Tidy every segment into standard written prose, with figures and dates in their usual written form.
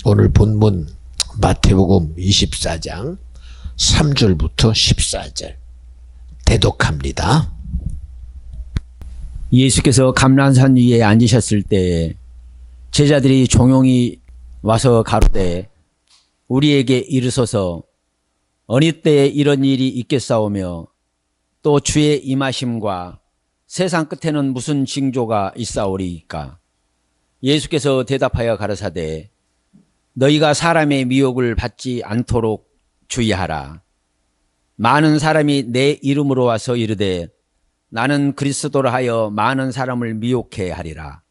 오늘 본문 마태복음 24장 3절부터 14절 대독합니다. 예수께서 감람산 위에 앉으셨을 때 제자들이 종용이 와서 가로되 우리에게 이르소서 어느 때에 이런 일이 있겠사오며 또 주의 임하심과 세상 끝에는 무슨 징조가 있사오리이까. 예수께서 대답하여 가라사대 너희가 사람의 미혹을 받지 않도록 주의하라. 많은 사람이 내 이름으로 와서 이르되 나는 그리스도라 하여 많은 사람을 미혹해 하리라.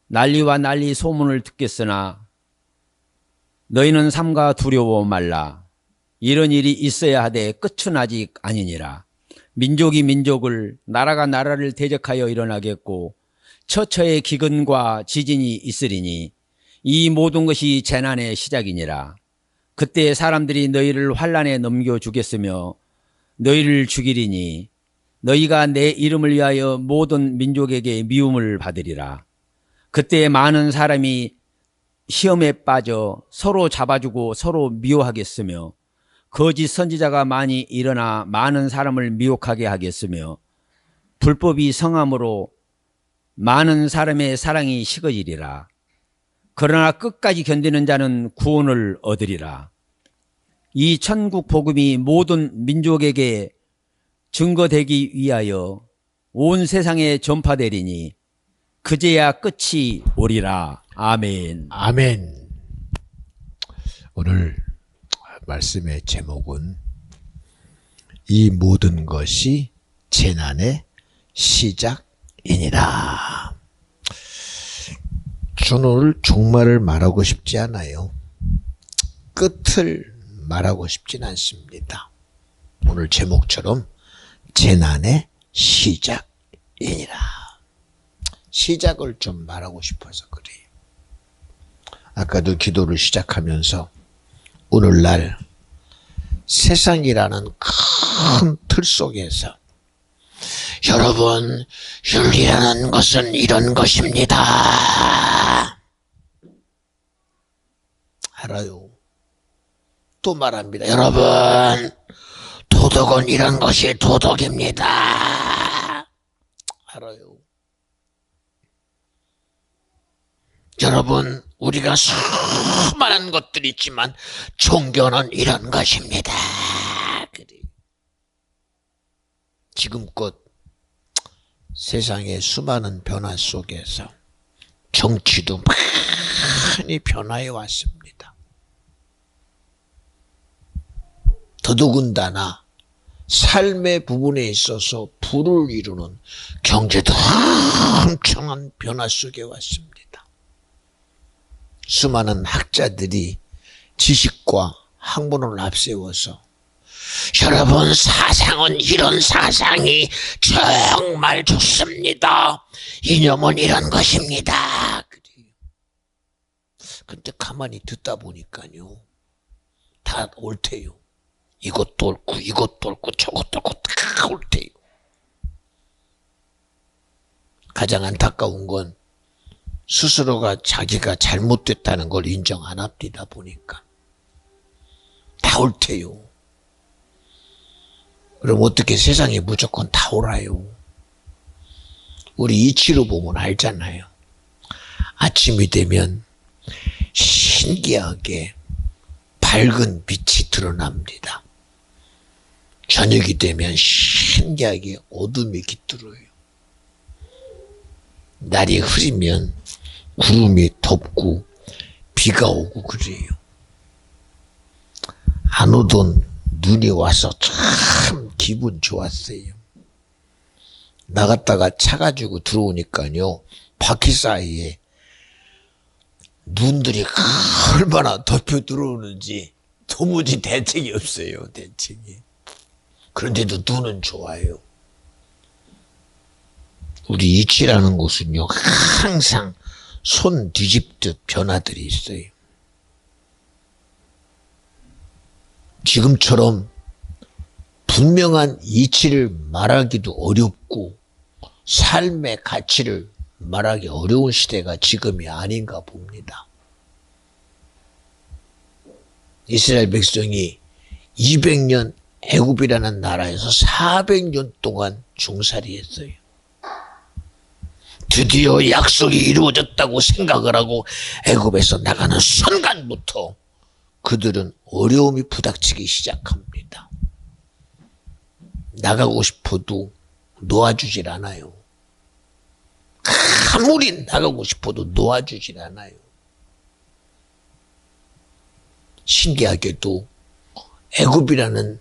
난리와 난리 소문을 듣겠으나 너희는 삼가 두려워 말라. 이런 일이 있어야 하되 끝은 아직 아니니라. 민족이 민족을 나라가 나라를 대적하여 일어나겠고 처처의 기근과 지진이 있으리니 이 모든 것이 재난의 시작이니라. 그때 사람들이 너희를 환난에 넘겨주겠으며 너희를 죽이리니 너희가 내 이름을 위하여 모든 민족에게 미움을 받으리라. 그때 많은 사람이 시험에 빠져 서로 잡아주고 서로 미워하겠으며 거짓 선지자가 많이 일어나 많은 사람을 미혹하게 하겠으며 불법이 성함으로 많은 사람의 사랑이 식어지리라. 그러나 끝까지 견디는 자는 구원을 얻으리라. 이 천국 복음이 모든 민족에게 증거되기 위하여 온 세상에 전파되리니 그제야 끝이 오리라. 아멘. 아멘. 오늘 말씀의 제목은 이 모든 것이 재난의 시작이니라. 저는 오늘 종말을 말하고 싶지 않아요. 끝을 말하고 싶진 않습니다. 오늘 제목처럼 재난의 시작이니라. 시작을 좀 말하고 싶어서 그래요. 아까도 기도를 시작하면서 오늘날 세상이라는 큰 틀 속에서 여러분, 윤리라는 것은 이런 것입니다. 알아요. 또 말합니다. 여러분, 도덕은 이런 것이 도덕입니다. 알아요. 여러분, 우리가 수많은 것들이 있지만 종교는 이런 것입니다. 지금껏 세상의 수많은 변화 속에서 정치도 많이 변화해 왔습니다. 더더군다나 삶의 부분에 있어서 부를 이루는 경제도 엄청난 변화 속에 왔습니다. 수많은 학자들이 지식과 학문을 앞세워서 여러분, 사상은 이런 사상이 정말 좋습니다. 이념은 이런 것입니다. 근데 가만히 듣다 보니까요, 다 옳대요. 이것도 옳고 이것도 옳고 저것도 옳고 다 옳대요. 가장 안타까운 건 스스로가 자기가 잘못됐다는 걸 인정 안 합니다. 보니까 다 옳대요. 그럼 어떻게 세상에 무조건 다 옳아요? 우리 이치로 보면 알잖아요. 아침이 되면 신기하게 밝은 빛이 드러납니다. 저녁이 되면 신기하게 어둠이 깃들어요. 날이 흐리면 구름이 덮고 비가 오고 그래요. 안 오던 눈이 와서 참 기분 좋았어요. 나갔다가 차 가지고 들어오니까요, 바퀴 사이에 눈들이 얼마나 덮여 들어오는지 도무지 대책이 없어요. 대책이. 그런데도 눈은 좋아요. 우리 이치라는 곳은요, 항상 손 뒤집듯 변화들이 있어요. 지금처럼 분명한 이치를 말하기도 어렵고 삶의 가치를 말하기 어려운 시대가 지금이 아닌가 봅니다. 이스라엘 백성이 200년 애굽이라는 나라에서 400년 동안 중살이했어요. 드디어 약속이 이루어졌다고 생각을 하고 애굽에서 나가는 순간부터 그들은 어려움이 부닥치기 시작합니다. 나가고 싶어도 놓아주질 않아요. 아무리 나가고 싶어도 놓아주질 않아요. 신기하게도 애굽이라는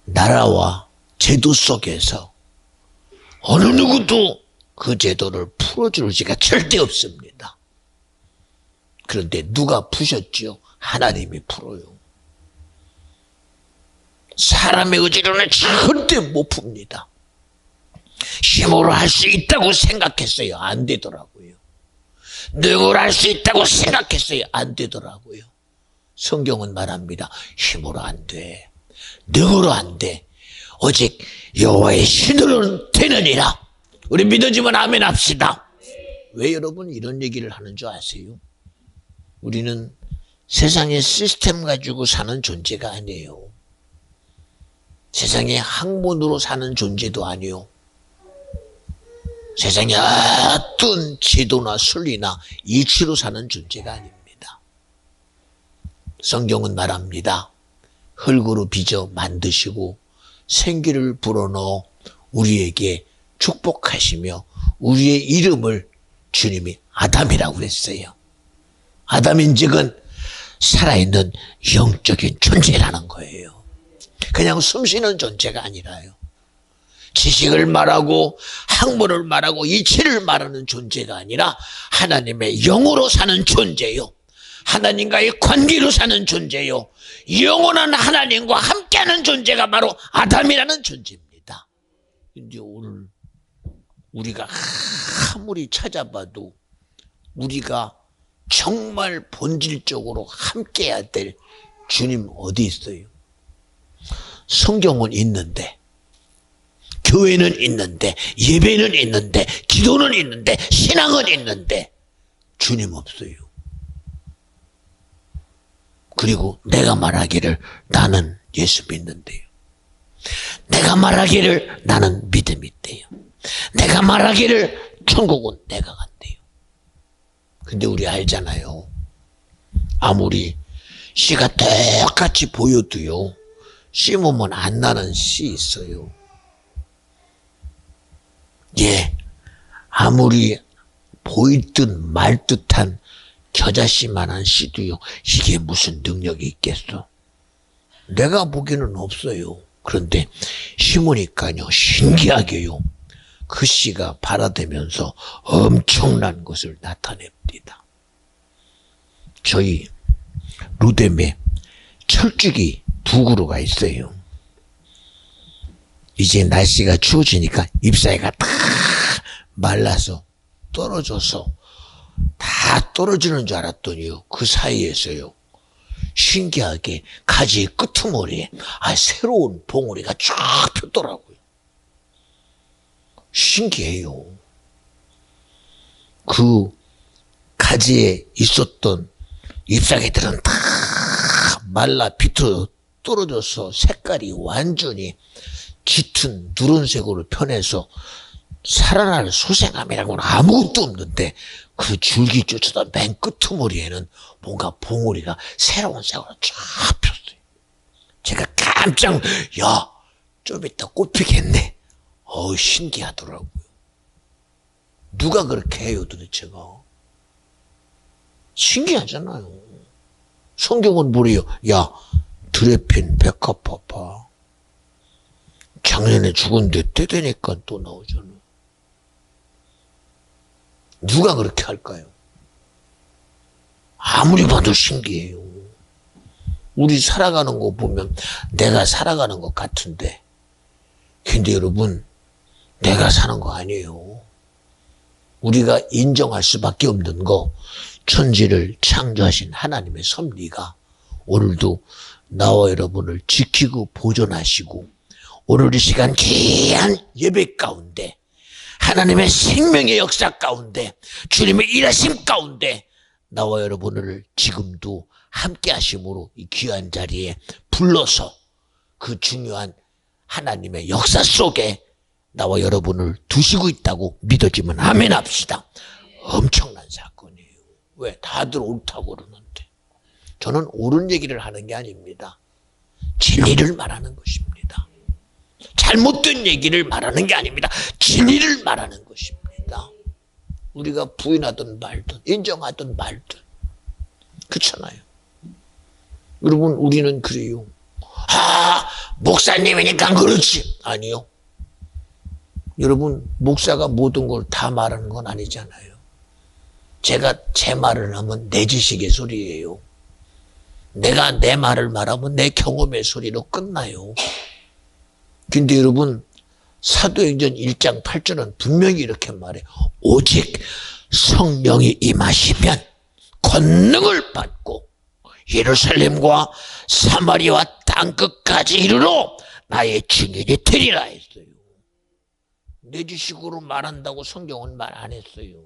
나라와 제도 속에서 어느 누구도 그 제도를 풀어줄 리가 절대 없습니다. 그런데 누가 푸셨죠? 하나님이 풀어요. 사람의 의지로는 절대 못 풉니다. 힘으로 할 수 있다고 생각했어요. 안 되더라고요. 능으로 할 수 있다고 생각했어요. 안 되더라고요. 성경은 말합니다. 힘으로 안 돼. 능으로 안 돼. 오직 여호와의 신으로는 되느니라. 우리 믿어지면 아멘 합시다. 왜 여러분 이런 얘기를 하는 줄 아세요? 우리는 세상의 시스템 가지고 사는 존재가 아니에요. 세상의 학문으로 사는 존재도 아니요. 세상의 어떤 제도나 순리나 이치로 사는 존재가 아닙니다. 성경은 말합니다. 흙으로 빚어 만드시고 생기를 불어넣어 우리에게 축복하시며 우리의 이름을 주님이 아담이라고 했어요. 아담인즉은 살아있는 영적인 존재라는 거예요. 그냥 숨쉬는 존재가 아니라요. 지식을 말하고 학문을 말하고 이치를 말하는 존재가 아니라 하나님의 영으로 사는 존재요. 하나님과의 관계로 사는 존재요. 영원한 하나님과 함께하는 존재가 바로 아담이라는 존재입니다. 근데 오늘 우리가 아무리 찾아봐도 우리가 정말 본질적으로 함께해야 될 주님 어디 있어요? 성경은 있는데, 교회는 있는데, 예배는 있는데, 기도는 있는데, 신앙은 있는데 주님 없어요. 그리고 내가 말하기를 나는 예수 믿는데요. 내가 말하기를 나는 믿음이 있대요. 내가 말하기를 천국은 내가 간대요. 근데 우리 알잖아요. 아무리 씨가 똑같이 보여도요. 심으면 안 나는 씨 있어요. 예, 아무리 보일 듯 말 듯한 겨자씨만한 씨도요. 이게 무슨 능력이 있겠어? 내가 보기에는 없어요. 그런데 심으니까요. 신기하게요. 그 씨가 발아되면서 엄청난 것을 나타냅니다. 저희 루뎀에 철쭉이 2그루가 있어요. 이제 날씨가 추워지니까 잎사귀가 다 말라서 떨어져서 다 떨어지는 줄 알았더니요. 그 사이에서요. 신기하게 가지의 끄트머리에 새로운 봉우리가 쫙 폈더라고요. 신기해요. 그 가지에 있었던 잎사귀들은 다 말라 비틀어 떨어져서 색깔이 완전히 짙은 누런색으로 변해서 살아날 소생함이라고는 아무것도 없는데 그 줄기 쫓아다 맨 끄트머리에는 뭔가 봉우리가 새로운 색으로 쫙 폈어요. 제가 깜짝 야, 좀 이따 꽃 피겠네. 신기하더라고요. 누가 그렇게 해요 도대체가. 신기하잖아요. 성경은 뭐래요? 야, 드레핀 백합파파 작년에 죽은데 때 되니까 또 나오잖아. 누가 그렇게 할까요? 아무리 봐도 신기해요. 우리 살아가는 거 보면 내가 살아가는 것 같은데, 근데 여러분 내가 사는 거 아니에요. 우리가 인정할 수밖에 없는 거, 천지를 창조하신 하나님의 섭리가 오늘도 나와 여러분을 지키고 보존하시고, 오늘 이 시간 귀한 예배 가운데 하나님의 생명의 역사 가운데 주님의 일하심 가운데 나와 여러분을 지금도 함께 하심으로 이 귀한 자리에 불러서 그 중요한 하나님의 역사 속에 나와 여러분을 두시고 있다고 믿어지면 아멘 합시다. 엄청난 사건이에요. 왜? 다들 옳다고 그러는데. 저는 옳은 얘기를 하는 게 아닙니다. 진리를 말하는 것입니다. 잘못된 얘기를 말하는 게 아닙니다. 진리를 말하는 것입니다. 우리가 부인하든 말든 인정하든 말든 그렇잖아요. 여러분, 우리는 그래요. 목사님이니까 그렇지. 아니요. 여러분, 목사가 모든 걸 다 말하는 건 아니잖아요. 제가 제 말을 하면 내 지식의 소리예요. 내가 내 말을 말하면 내 경험의 소리로 끝나요. 근데 여러분, 사도행전 1장 8절은 분명히 이렇게 말해요. 오직 성령이 임하시면 권능을 받고 예루살렘과 사마리아 땅끝까지 이르러 나의 증인이 되리라 했어요. 내 지식으로 말한다고 성경은 말 안 했어요.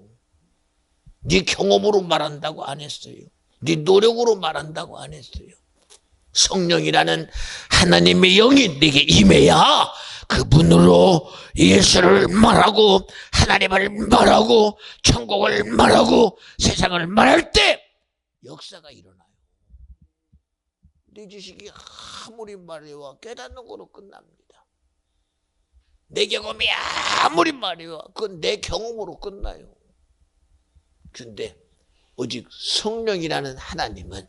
네 경험으로 말한다고 안 했어요. 네 노력으로 말한다고 안 했어요. 성령이라는 하나님의 영이 내게 임해야 그분으로 예수를 말하고 하나님을 말하고 천국을 말하고 세상을 말할 때 역사가 일어나요. 내 지식이 아무리 말해와 깨닫는 거로 끝납니다. 내 경험이 아무리 말해와 그건 내 경험으로 끝나요. 근데 오직 성령이라는 하나님은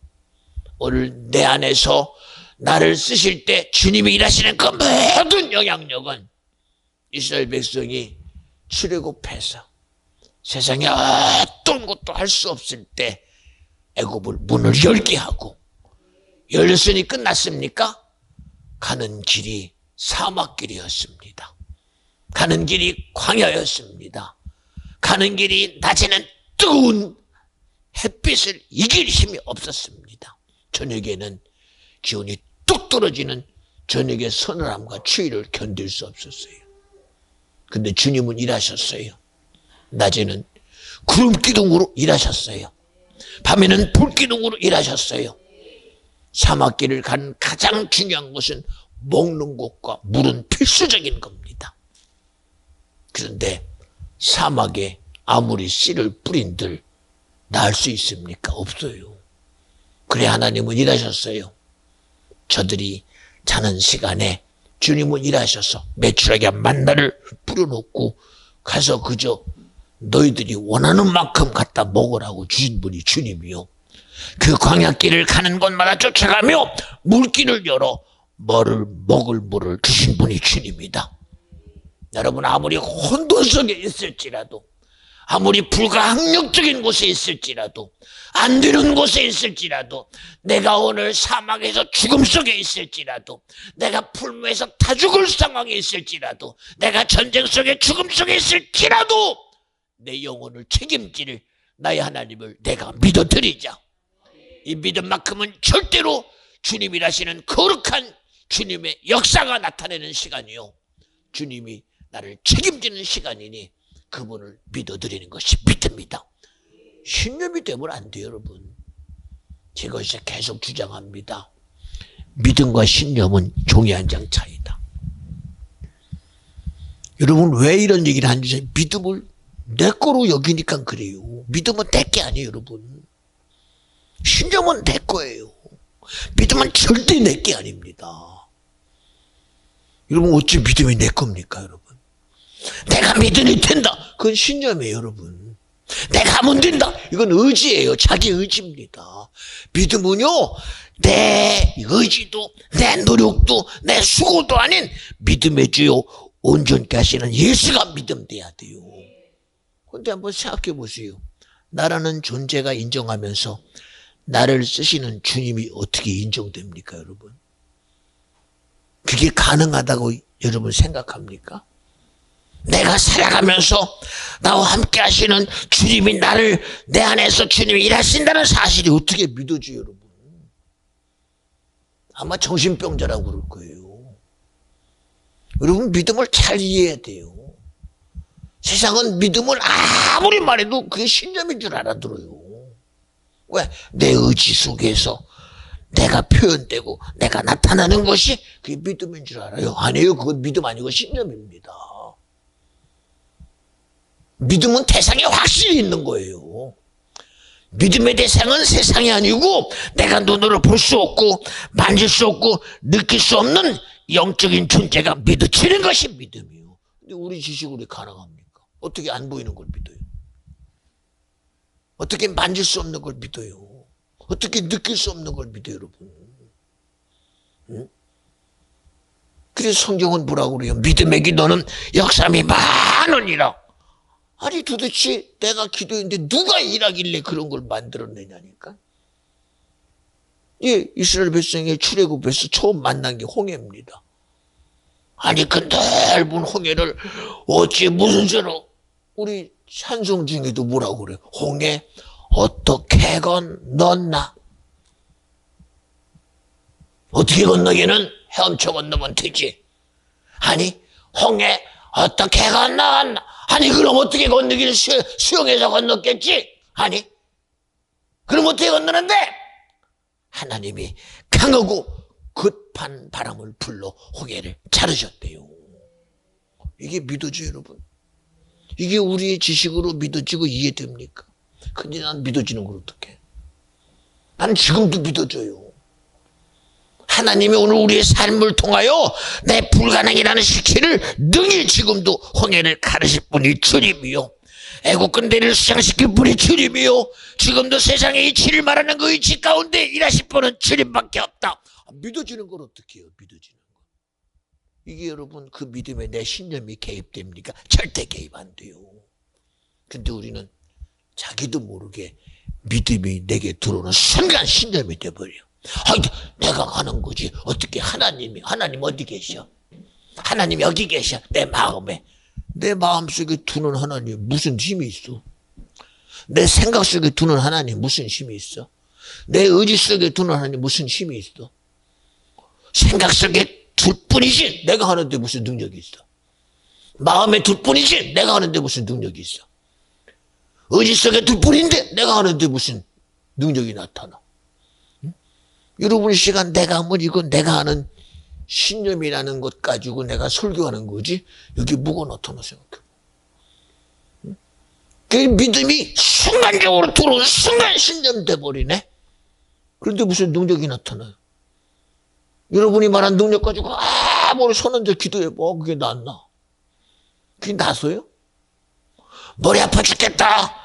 오늘 내 안에서 나를 쓰실 때 주님이 일하시는 그 모든 영향력은 이스라엘 백성이 출애굽해서 세상에 어떤 것도 할 수 없을 때 애굽을 문을 열게 하고 열렸으니 끝났습니까? 가는 길이 사막길이었습니다. 가는 길이 광야였습니다. 가는 길이 낮에는 뜨거운 햇빛을 이길 힘이 없었습니다. 저녁에는 기온이 뚝 떨어지는 저녁의 서늘함과 추위를 견딜 수 없었어요. 근데 주님은 일하셨어요. 낮에는 구름 기둥으로 일하셨어요. 밤에는 불 기둥으로 일하셨어요. 사막길을 가는 가장 중요한 것은 먹는 것과 물은 필수적인 겁니다. 그런데 사막에 아무리 씨를 뿌린들 나을 수 있습니까? 없어요. 그래 하나님은 일하셨어요. 저들이 자는 시간에 주님은 일하셔서 매출하게 만나를 뿌려놓고 가서 그저 너희들이 원하는 만큼 갖다 먹으라고 주신 분이 주님이요. 그 광야길을 가는 곳마다 쫓아가며 물길을 열어 먹을 물을 주신 분이 주님이다. 여러분, 아무리 혼돈 속에 있을지라도 아무리 불가항력적인 곳에 있을지라도 안 되는 곳에 있을지라도 내가 오늘 사막에서 죽음 속에 있을지라도 내가 풀무에서 타 죽을 상황에 있을지라도 내가 전쟁 속에 죽음 속에 있을지라도 내 영혼을 책임질 나의 하나님을 내가 믿어드리자. 이 믿음만큼은 절대로 주님이라시는 거룩한 주님의 역사가 나타내는 시간이요, 주님이 나를 책임지는 시간이니 그분을 믿어드리는 것이 믿음이다. 신념이 되면 안 돼요, 여러분. 제가 이제 계속 주장합니다. 믿음과 신념은 종이 한 장 차이다. 여러분, 왜 이런 얘기를 하는지, 믿음을 내 거로 여기니까 그래요. 믿음은 내 게 아니에요, 여러분. 신념은 내 거예요. 믿음은 절대 내 게 아닙니다. 여러분, 어찌 믿음이 내 겁니까, 여러분? 내가 믿으니 된다. 그건 신념이에요, 여러분. 내가 하면 된다. 이건 의지예요. 자기 의지입니다. 믿음은요, 내 의지도, 내 노력도, 내 수고도 아닌 믿음의 주요 온전케 하시는 예수가 믿음돼야 돼요. 그런데 한번 생각해 보세요. 나라는 존재가 인정하면서 나를 쓰시는 주님이 어떻게 인정됩니까, 여러분? 그게 가능하다고 여러분 생각합니까? 내가 살아가면서 나와 함께 하시는 주님이 나를, 내 안에서 주님이 일하신다는 사실이 어떻게 믿어져요, 여러분? 아마 정신병자라고 그럴 거예요. 여러분, 믿음을 잘 이해해야 돼요. 세상은 믿음을 아무리 말해도 그게 신념인 줄 알아들어요. 왜? 내 의지 속에서 내가 표현되고 내가 나타나는 것이 그게 믿음인 줄 알아요? 아니에요. 그건 믿음 아니고 신념입니다. 믿음은 대상에 확실히 있는 거예요. 믿음의 대상은 세상이 아니고 내가 눈으로 볼 수 없고 만질 수 없고 느낄 수 없는 영적인 존재가 믿어지는 것이 믿음이에요. 근데 우리 지식으로 가능합니까? 어떻게 안 보이는 걸 믿어요? 어떻게 만질 수 없는 걸 믿어요? 어떻게 느낄 수 없는 걸 믿어요, 여러분? 응? 그래서 성경은 뭐라고 그래요? 믿음의 기도는 역사함이 많으니라. 아니 도대체 내가 기도했는데 누가 일하길래 그런 걸 만들어내냐니까. 예, 이스라엘 백성의 출애굽에서 처음 만난 게 홍해입니다. 아니 그 넓은 홍해를 어찌 무슨 죄로, 우리 찬송 중에도 뭐라고 그래요? 홍해 어떻게 건넜나? 어떻게 건너기는 헤엄쳐 건너면 되지. 아니 홍해 어떻게 건너갔나? 아니 그럼 어떻게 건너기를 수영해서 건넜겠지? 아니 그럼 어떻게 건너는데? 하나님이 강하고 급한 바람을 불러 홍해를 자르셨대요. 이게 믿어져요, 여러분? 이게 우리의 지식으로 믿어지고 이해됩니까? 근데 난 믿어지는 걸 어떡해? 난 지금도 믿어져요. 하나님이 오늘 우리의 삶을 통하여 내 불가능이라는 시키를 능히 지금도 홍해를 가르실 분이 주님이요, 애국권 대를 수장시킬 분이 주님이요, 지금도 세상의 이치를 말하는 그 이치 가운데 일하실 분은 주님밖에 없다. 믿어지는 걸 어떻게 해요? 믿어지는 거. 이게 여러분 그 믿음에 내 신념이 개입됩니까? 절대 개입 안 돼요. 근데 우리는 자기도 모르게 믿음이 내게 들어오는 순간 신념이 돼버려. 아이, 내가 하는 거지. 어떻게 하나님 어디 계셔? 하나님 여기 계셔. 내 마음에. 내 마음속에 두는 하나님 무슨 힘이 있어? 내 생각 속에 두는 하나님 무슨 힘이 있어? 내 의지 속에 두는 하나님 무슨 힘이 있어? 생각 속에 둘 뿐이지 내가 하는데 무슨 능력이 있어? 마음에 둘 뿐이지 내가 하는데 무슨 능력이 있어? 의지 속에 둘 뿐인데 내가 하는데 무슨 능력이 나타나? 여러분 시간 내가 하면 이건 내가 하는 신념이라는 것 가지고 내가 설교하는 거지 여기 뭐가 나타나 생각해. 그 믿음이 순간적으로 들어오는 순간 신념 돼버리네. 그런데 무슨 능력이 나타나요? 여러분이 말한 능력 가지고 아무리 서는데 기도해봐. 그게 낫나? 그게 나서요? 머리 아파 죽겠다.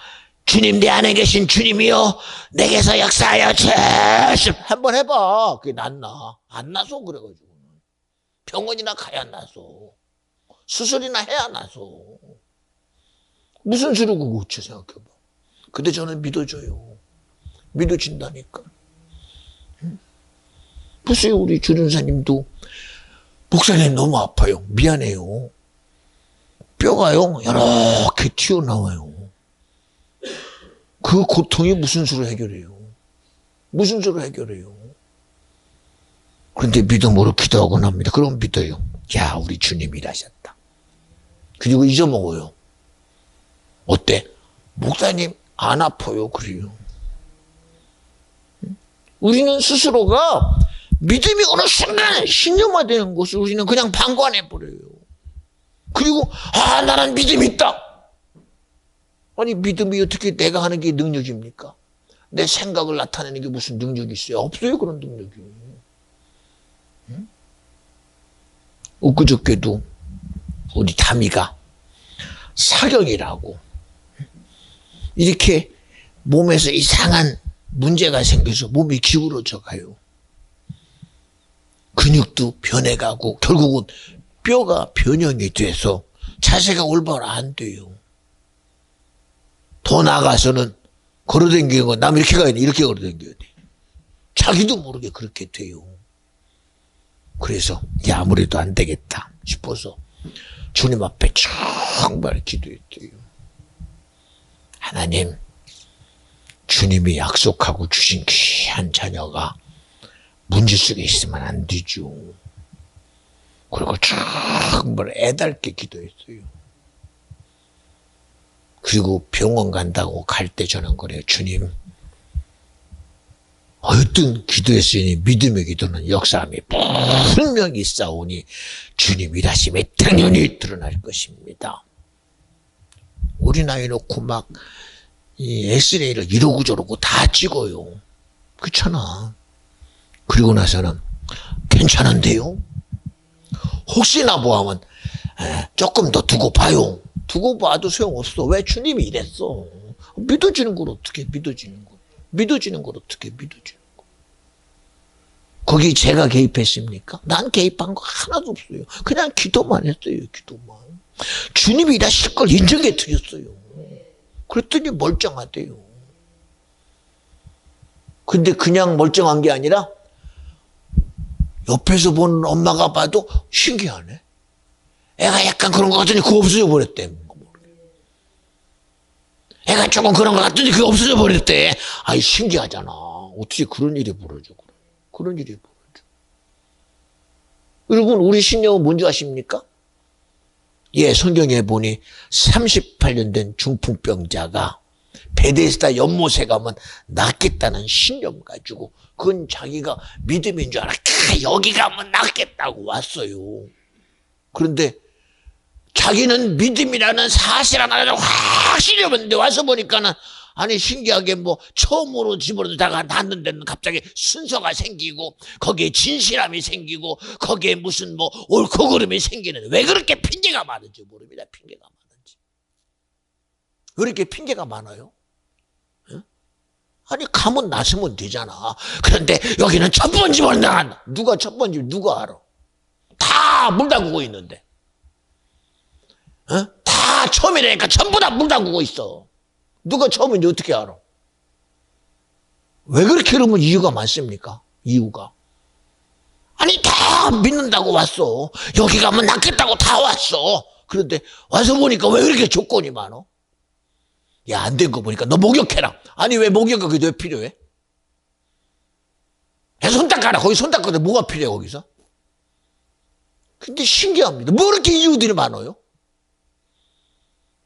주님 내 안에 계신 주님이여 내게서 역사하여 주심. 한번 해봐. 그게 낫나? 안 나서 그래가지고. 병원이나 가야 나서. 수술이나 해야 나서. 무슨 수로 그거 고쳐 생각해봐. 근데 저는 믿어줘요. 믿어진다니까. 보세요. 우리 주전사님도 목사님 너무 아파요. 미안해요. 뼈가요 이렇게 튀어나와요. 그 고통이 무슨 수로 해결해요? 무슨 수로 해결해요? 그런데 믿음으로 기도하곤 합니다. 그럼 믿어요. 야, 우리 주님이 일하셨다. 그리고 잊어먹어요. 어때? 목사님 안 아파요. 그래요. 우리는 스스로가 믿음이 어느 순간 신념화되는 것을 우리는 그냥 방관해버려요. 그리고 나는 믿음이 있다. 아니 믿음이 어떻게 내가 하는 게 능력입니까? 내 생각을 나타내는 게 무슨 능력이 있어요? 없어요 그런 능력이. 응? 엊그저께도 우리 다미가 사경이라고 이렇게 몸에서 이상한 문제가 생겨서 몸이 기울어져 가요. 근육도 변해가고 결국은 뼈가 변형이 돼서 자세가 올바로 안 돼요. 더 나아가서는 걸어다니는 건 남 이렇게 가야 돼. 이렇게 걸어다녀야 돼. 자기도 모르게 그렇게 돼요. 그래서 아무래도 안 되겠다 싶어서 주님 앞에 정말 기도했대요. 하나님, 주님이 약속하고 주신 귀한 자녀가 문제 속에 있으면 안 되죠. 그리고 정말 애달게 기도했어요. 그리고 병원 간다고 갈 때 저는 그래요. 주님, 어떤 기도했으니 믿음의 기도는 역사함이 분명히 있사오니 주님 일하심이 당연히 드러날 것입니다. 우리 나이 놓고 막 이 엑스레이를 이러고 저러고 다 찍어요. 그렇잖아. 그리고 나서는 괜찮은데요? 혹시나 뭐하면 조금 더 두고 봐요. 두고 봐도 소용없어. 왜? 주님이 이랬어. 믿어지는 걸 어떻게 믿어지는 거? 믿어지는 걸 어떻게 믿어지는 거? 거기 제가 개입했습니까? 난 개입한 거 하나도 없어요. 그냥 기도만 했어요. 기도만. 주님이 일하실 걸 인정해 드렸어요. 그랬더니 멀쩡하대요. 근데 그냥 멀쩡한 게 아니라 옆에서 보는 엄마가 봐도 신기하네. 애가 약간 그런 것 같더니 그거 없어져 버렸대. 애가 조금 그런 것 같더니 그게 없어져 버렸대. 아이, 신기하잖아. 어떻게 그런 일이 벌어져. 그런 일이 벌어져. 여러분, 우리 신령은 뭔지 아십니까? 예, 성경에 보니 38년 된 중풍병자가 베데스다 연못에 가면 낫겠다는 신념 가지고 그건 자기가 믿음인 줄 알아. 여기 가면 낫겠다고 왔어요. 그런데 자기는 믿음이라는 사실 하나를 확실히 없는데 와서 보니까는 아니 신기하게 뭐 처음으로 집어넣다가 닿는 데는 갑자기 순서가 생기고 거기에 진실함이 생기고 거기에 무슨 뭐 옳고 그름이 생기는 왜 그렇게 핑계가 많은지 모릅니다. 핑계가 많은지. 왜 이렇게 핑계가 많아요? 응? 아니 가면 나서면 되잖아. 그런데 여기는 첫 번째 원당한다. 누가 첫 번째 누가 알아? 다 물 담그고 있는데. 어? 다 처음이라니까 전부 다 물 담그고 있어. 누가 처음인지 어떻게 알아? 왜 그렇게 그러면 이유가 많습니까? 이유가. 아니 다 믿는다고 왔어. 여기 가면 낫겠다고 다 왔어. 그런데 와서 보니까 왜 그렇게 조건이 많어? 야, 안 된 거 보니까 너 목욕해라. 아니 왜 목욕가 그게 왜 필요해? 야, 손 닦아라. 거기 손 닦거든 뭐가 필요해 거기서? 근데 신기합니다. 뭐 이렇게 이유들이 많아요?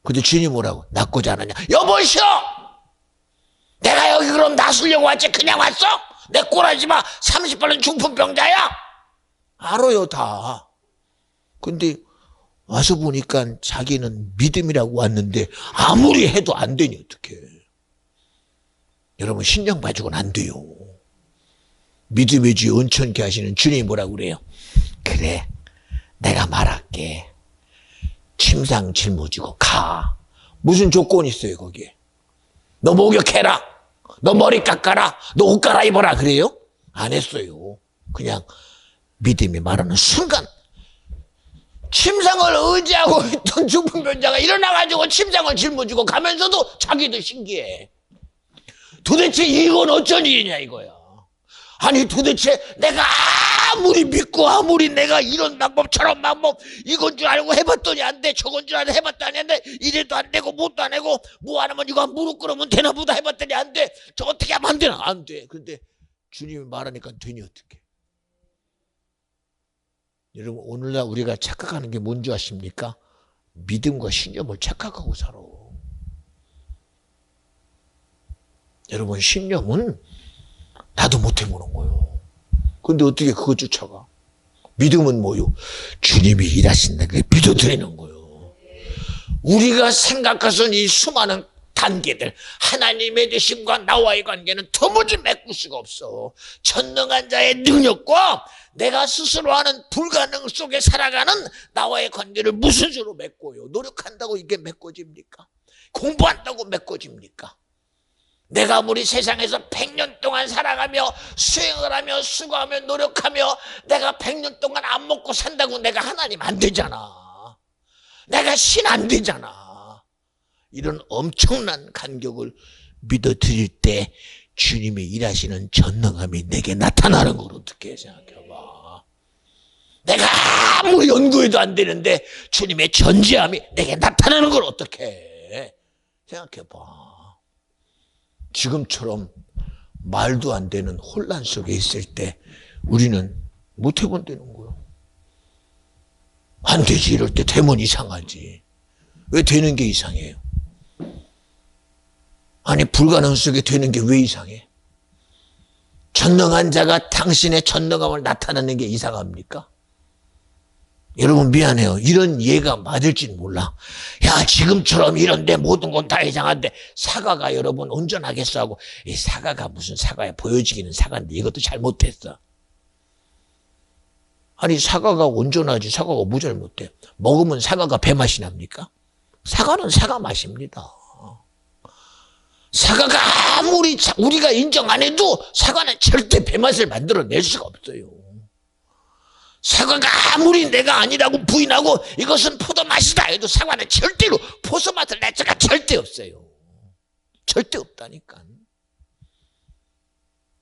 근데 주님 뭐라고? 낫고자 하느냐? 여보시오! 내가 여기 그럼 낫으려고 왔지 그냥 왔어? 내 꼬라지 마. 38년 중풍병자야? 알아요 다. 근데 와서 보니까 자기는 믿음이라고 왔는데 아무리 해도 안 되니 어떡해. 여러분 신령 가지고는 안 돼요. 믿음의 주 온천케 하시는 주님이 뭐라고 그래요? 그래 내가 말할게. 침상 짊어지고 가. 무슨 조건이 있어요 거기에? 너 목욕해라. 너 머리 깎아라. 너 옷 갈아입어라 그래요? 안 했어요. 그냥 믿음이 말하는 순간 침상을 의지하고 있던 중풍병자가 일어나가지고 침상을 짊어지고 가면서도 자기도 신기해. 도대체 이건 어쩐 일이냐 이거야. 아니 도대체 내가 아무리 믿고 아무리 내가 이런 방법 저런 방법 이건 줄 알고 해봤더니 안 돼. 저건 줄 알고 해봤더니 안 돼. 이래도 안 되고 뭣도 안 하고 뭐 안 하면 이거 무릎 꿇으면 되나 보다 해봤더니 안 돼. 저 어떻게 하면 안 되나 안 돼. 근데 주님이 말하니까 되니 어떻게. 여러분 오늘날 우리가 착각하는 게 뭔지 아십니까? 믿음과 신념을 착각하고 살아. 여러분 신념은 나도 못해보는 거예요. 근데 어떻게 그거 쫓아가? 믿음은 뭐요? 주님이 일하신다는 게 믿어드리는 거예요. 우리가 생각해서는 이 수많은 단계들 하나님의 되심과 나와의 관계는 도무지 메꿀 수가 없어. 전능한 자의 능력과 내가 스스로 하는 불가능 속에 살아가는 나와의 관계를 무슨 수로 맺고요? 노력한다고 이게 메꿔집니까? 공부한다고 메꿔집니까? 내가 아무리 세상에서 100년 동안 살아가며 수행을 하며 수고하며 노력하며 내가 100년 동안 안 먹고 산다고 내가 하나님 안 되잖아. 내가 신 안 되잖아. 이런 엄청난 간격을 믿어드릴 때 주님이 일하시는 전능함이 내게 나타나는 걸 어떻게 생각해봐. 내가 아무리 연구해도 안 되는데 주님의 전지함이 내게 나타나는 걸 어떻게 생각해봐. 지금처럼 말도 안 되는 혼란 속에 있을 때 우리는 못 해본다는 거예요. 안 되지 이럴 때 되면 이상하지. 왜 되는 게 이상해요? 아니 불가능 속에 되는 게 왜 이상해? 전능한 자가 당신의 전능함을 나타내는 게 이상합니까? 여러분 미안해요. 이런 예가 맞을진 몰라. 야 지금처럼 이런데 모든 건 다 이상한데 사과가 여러분 온전하겠어 하고, 이 사과가 무슨 사과야, 보여지기는 사과인데 이것도 잘못했어. 아니 사과가 온전하지 사과가 뭐 잘못돼? 먹으면 사과가 배맛이 납니까? 사과는 사과 맛입니다. 사과가 아무리 우리가 인정 안 해도 사과는 절대 배맛을 만들어낼 수가 없어요. 사과가 아무리 내가 아니라고 부인하고 이것은 포도 맛이다 해도 사과는 절대로 포도 맛을 낼 수가 절대 없어요. 절대 없다니까.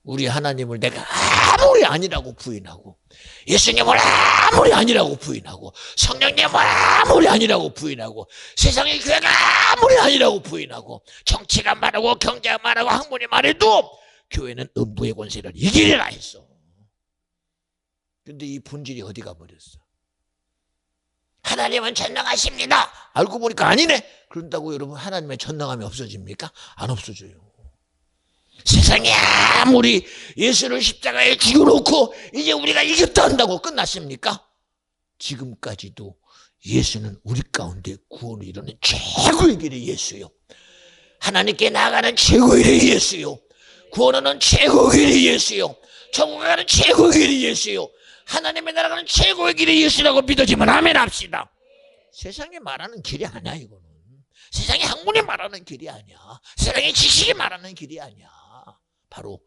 우리 하나님을 내가 아무리 아니라고 부인하고, 예수님을 아무리 아니라고 부인하고, 성령님을 아무리 아니라고 부인하고, 세상의 교회가 아무리 아니라고 부인하고, 정치가 말하고 경제가 말하고 학문이 말해도 교회는 음부의 권세를 이기리라 했어. 근데 이 본질이 어디 가버렸어? 하나님은 전능하십니다. 알고 보니까 아니네. 그런다고 여러분 하나님의 전능함이 없어집니까? 안 없어져요. 세상이 아무리 예수를 십자가에 죽여놓고 이제 우리가 이겼다 한다고 끝났습니까? 지금까지도 예수는 우리 가운데 구원을 이루는 최고의 길이 예수요. 하나님께 나아가는 최고의 길이 예수요. 구원하는 최고의 길이 예수요. 천국 가는 최고의 길이 예수요. 하나님의 나라가는 최고의 길이 예수라고 믿어지면 아멘 합시다. 세상이 말하는 길이 아니야 이거는. 세상의 학문이 말하는 길이 아니야. 세상의 지식이 말하는 길이 아니야. 바로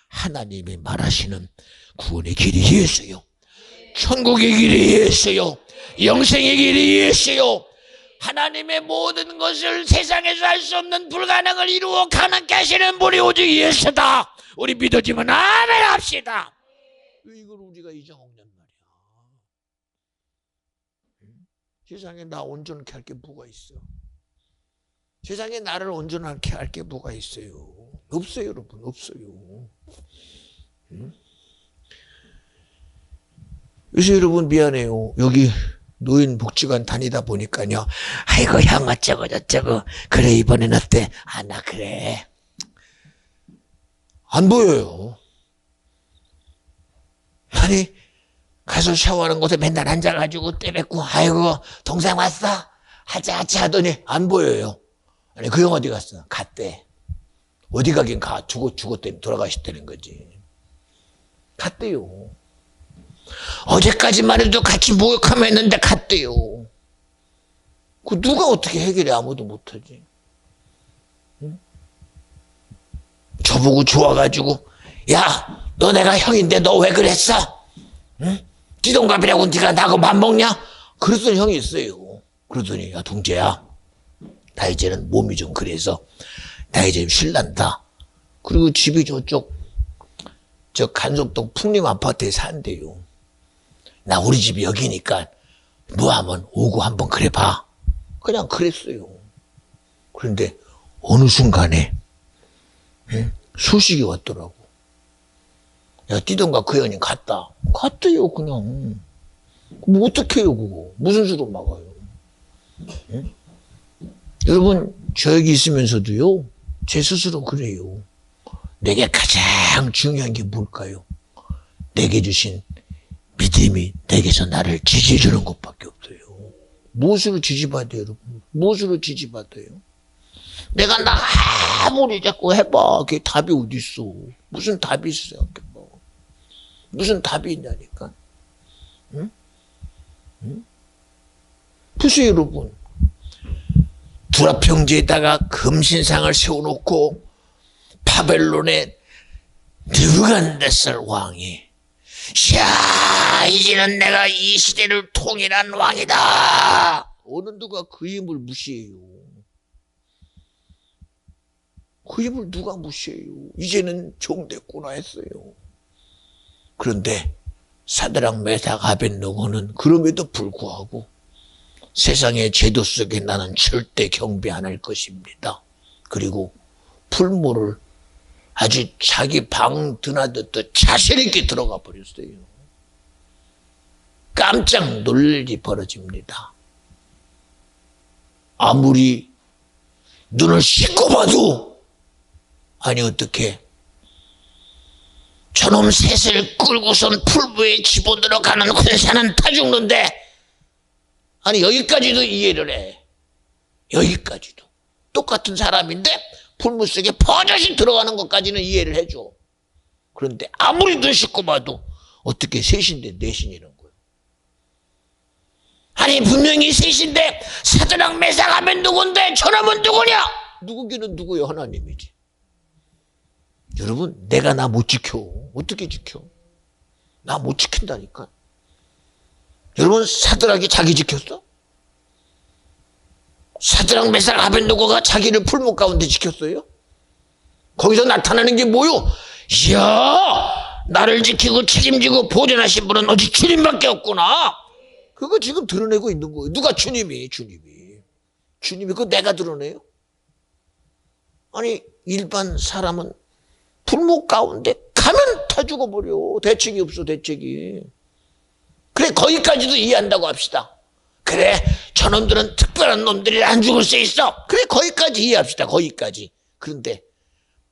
하나님이 말하시는 구원의 길이 예수요. 천국의 길이 예수요. 영생의 길이 예수요. 하나님의 모든 것을 세상에서 할 수 없는 불가능을 이루어 가능케 하시는 분이 오직 예수다. 우리 믿어지면 아멘 합시다. 이걸 우리가 잊어먹냔 말이야. 세상에 나 온전케 할 게 뭐가 있어? 세상에 나를 온전하게 할 게 뭐가 있어요? 없어요, 여러분. 없어요. 그래서 여러분 미안해요. 여기 노인복지관 다니다 보니까요. 아이고 형 어쩌고 저쩌고. 그래 이번엔 어때? 아 나 그래. 안 보여요. 아니 가서 샤워하는 곳에 맨날 앉아가지고 떼뱉고 아이고 동생 왔어? 하자 하더니 안 보여요. 아니 그 형 어디 갔어? 갔대. 어디 가긴 가. 죽었더니 돌아가셨다는 거지. 갔대요. 어제까지만 해도 같이 목욕하며 했는데 갔대요. 그 누가 어떻게 해결해? 아무도 못하지. 응? 저보고 좋아가지고 야 너 내가 형인데 너 왜 그랬어? 응? 띠동갑이라고 네가 나하고 맘먹냐? 그랬더니 형이 있어요. 그러더니 야 동재야 나 이제는 몸이 좀 그래서 나 이제 좀 쉴란다. 그리고 집이 저쪽 저 간석동 풍림 아파트에 산대요. 나 우리 집이 여기니까 뭐 하면 오고 한번 그래 봐. 그냥 그랬어요. 그런데 어느 순간에 소식이 왔더라고. 야 뛰던가 그 형님 갔대요 그냥. 뭐 어떻게 해요 그거. 무슨 수로 막아요. 여러분 저 여기 있으면서도요 제 스스로 그래요. 내게 가장 중요한 게 뭘까요? 내게 주신 믿음이 내게서 나를 지지해 주는 것밖에 없어요. 무엇으로 지지받아요 여러분? 무엇으로 지지받아요? 내가 나 아무리 자꾸 해봐 그게 답이 어디 있어. 무슨 답이 있어 생각해봐. 무슨 답이 있냐니까. 응? 응? 보세요 여러분. 두라평지에다가 금신상을 세워놓고 바벨론의 느부갓네살 왕이 야 이제는 내가 이 시대를 통일한 왕이다. 어느 누가 그 힘을 무시해요. 그 힘을 누가 무시해요. 이제는 종됐구나 했어요. 그런데 사드락 메삭 아벳느고는 그럼에도 불구하고 세상의 제도 속에 나는 절대 경배 안 할 것입니다. 그리고 풀무를 아주 자기 방 드나듣듯 자신 있게 들어가 버렸어요. 깜짝 놀랄 일이 벌어집니다. 아무리 눈을 씻고 봐도 아니 어떻게 저놈 셋을 끌고선 풀무에 집어들어 가는 군사는 다 죽는데, 아니 여기까지도 이해를 해. 여기까지도 똑같은 사람인데 풀무 속에 버젓이 들어가는 것까지는 이해를 해줘. 그런데 아무리 더 씻고 봐도 어떻게 셋인데 넷이라는 거예요. 아니 분명히 셋인데 사드락 메삭 하면 누군데 저놈은 누구냐? 누구기는 누구요? 하나님이지. 여러분, 내가 나 못 지켜. 어떻게 지켜? 나 못 지킨다니까. 여러분, 사드락이 자기 지켰어? 사드락 메삭 아벤노고가 자기를 풀무 가운데 지켰어요? 거기서 나타나는 게 뭐요? 이야, 나를 지키고 책임지고 보존하신 분은 오직 주님밖에 없구나. 그거 지금 드러내고 있는 거예요. 누가? 주님이. 그거 내가 드러내요? 아니 일반 사람은 풀무 가운데 가면 다 죽어버려. 대책이 없어, 대책이. 그래, 거기까지도 이해한다고 합시다. 그래, 저놈들은 특별한 놈들이 안 죽을 수 있어. 그래, 거기까지 이해합시다. 거기까지. 그런데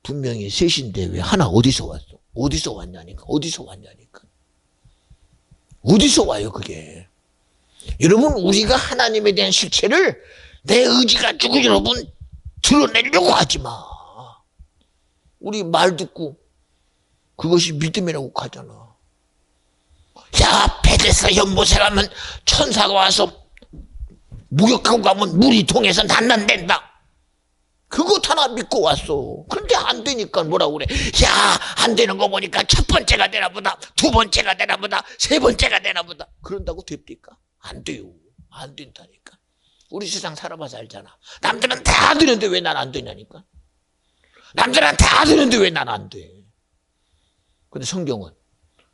분명히 셋인데 왜 하나 어디서 왔어? 어디서 왔냐니까. 어디서 와요 그게. 여러분, 우리가 하나님에 대한 실체를 내 의지 가지고 여러분 드러내려고 하지 마. 우리 말 듣고 그것이 믿음이라고 하잖아. 야, 베데스다 연못에 가면 천사가 와서 목욕하고 가면 물이 통해서 난난댄다. 그것 하나 믿고 왔어. 그런데 안 되니까 뭐라고 그래. 야, 안 되는 거 보니까 첫 번째가 되나 보다, 두 번째가 되나 보다, 세 번째가 되나 보다. 그런다고 됩니까? 안 돼요. 안 된다니까. 우리 세상 살아봐서 알잖아. 남들은 다 되는데 왜 난 안 되냐니까. 남들은 다 되는데 왜 난 안 돼. 근데 성경은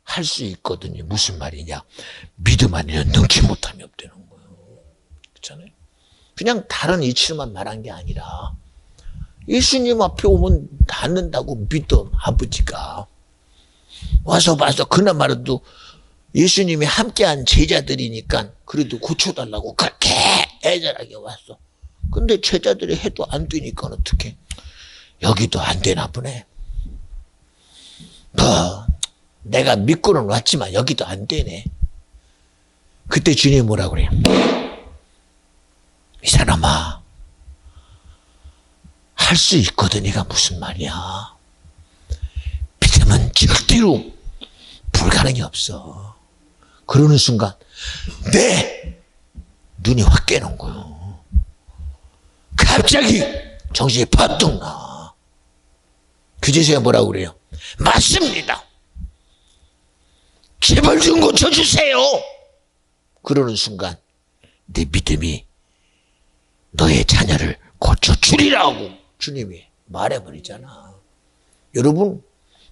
할 수 있거든요. 무슨 말이냐. 믿음 아니면 능치 못함이 없다는 거예요. 그렇잖아요. 그냥 다른 이치로만 말한 게 아니라 예수님 앞에 오면 닿는다고 믿던 아버지가 와서 봐서 그나마라도 예수님이 함께한 제자들이니까 그래도 고쳐달라고 그렇게 애절하게 왔어. 근데 제자들이 해도 안 되니까 어떡해. 여기도 안 되나 보네. 내가 믿고는 왔지만 여기도 안 되네. 그때 주님이 뭐라고 그래요? 이 사람아, 할 수 있거든. 이가 무슨 말이야. 믿음은 절대로 불가능이 없어. 그러는 순간 내 눈이 확 깨는 거예요. 갑자기 정신이 퍼뜩 나. 그제서야 뭐라고 그래요? 맞습니다. 제발 좀 고쳐주세요. 그러는 순간 내 믿음이 너의 자녀를 고쳐주리라고 주님이 말해버리잖아. 여러분,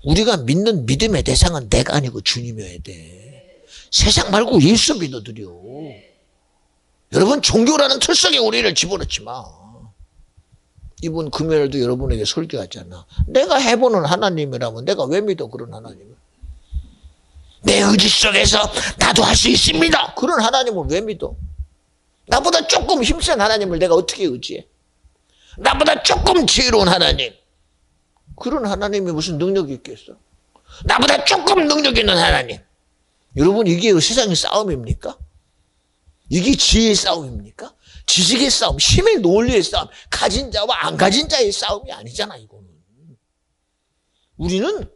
우리가 믿는 믿음의 대상은 내가 아니고 주님이어야 돼. 세상 말고 예수 믿어드려. 여러분, 종교라는 틀 속에 우리를 집어넣지 마. 이번 금요일도 여러분에게 설교하잖아. 내가 해보는 하나님이라면 내가 왜 믿어, 그런 하나님을. 내 의지 속에서 나도 할 수 있습니다, 그런 하나님을 왜 믿어? 나보다 조금 힘센 하나님을 내가 어떻게 의지해? 나보다 조금 지혜로운 하나님, 그런 하나님이 무슨 능력이 있겠어? 나보다 조금 능력 있는 하나님. 여러분, 이게 세상의 싸움입니까? 이게 지혜의 싸움입니까? 지식의 싸움, 힘의 논리의 싸움, 가진 자와 안 가진 자의 싸움이 아니잖아. 이거는 우리는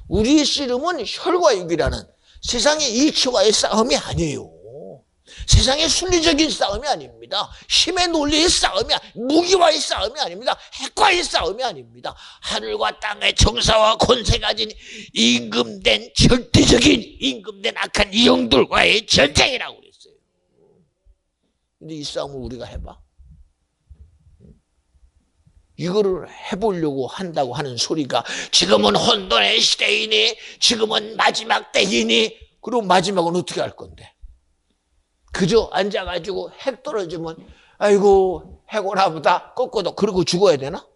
우리의 씨름은 혈과 육이라는 세상의 이치와의 싸움이 아니에요. 세상의 순리적인 싸움이 아닙니다. 힘의 논리의 싸움이, 무기와의 싸움이 아닙니다. 핵과의 싸움이 아닙니다. 하늘과 땅의 정사와 권세 가진 임금된 절대적인 임금된 악한 이영들과의 전쟁이라고 그랬어요. 근데 이 싸움을 우리가 해봐? 이거를 해보려고 한다고 하는 소리가 지금은 혼돈의 시대이니, 지금은 마지막 때이니, 그리고 마지막은 어떻게 할 건데? 그저 앉아가지고 핵 떨어지면 아이고 핵 오나보다 꺾어도 그러고 죽어야 되나?